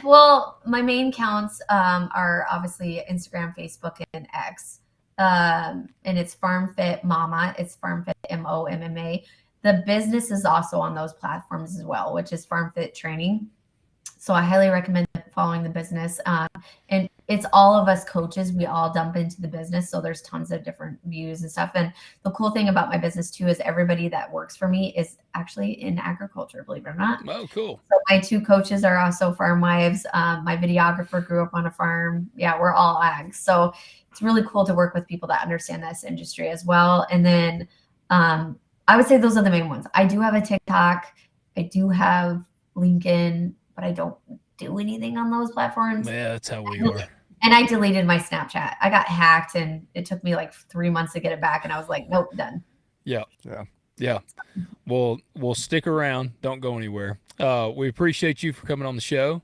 Well, my main accounts are obviously Instagram, Facebook, and X. And it's FarmFitMomma. It's FarmFitMomma. The business is also on those platforms as well, which is FarmFit Training. So I highly recommend following the business. And it's all of us coaches. We all dump into the business. So there's tons of different views and stuff. And the cool thing about my business too is everybody that works for me is actually in agriculture, believe it or not. Oh, cool. So my 2 coaches are also farm wives. My videographer grew up on a farm. Yeah, we're all ag. So it's really cool to work with people that understand this industry as well. And then I would say those are the main ones. I do have a TikTok. I do have LinkedIn, but I don't do anything on those platforms. Yeah, that's how we are. And I deleted my Snapchat. I got hacked, and it took me like 3 months to get it back. And I was like, nope, done. Yeah. Well, we'll stick around. Don't go anywhere. We appreciate you for coming on the show.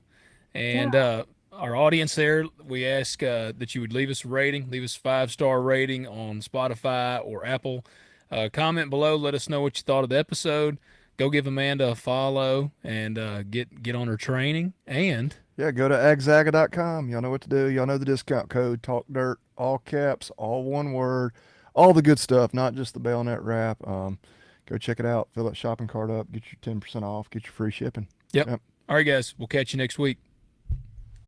And our audience there, we ask that you would leave us a rating, leave us a 5-star rating on Spotify or Apple. Comment below. Let us know what you thought of the episode. Go give Amanda a follow and get on her training. And Yeah, go to agzaga.com. Y'all know what to do. Y'all know the discount code, Talk Dirt, all caps, all one word, all the good stuff, not just the bayonet wrap. Go check it out. Fill that shopping cart up. Get your 10% off. Get your free shipping. Yep. All right, guys. We'll catch you next week.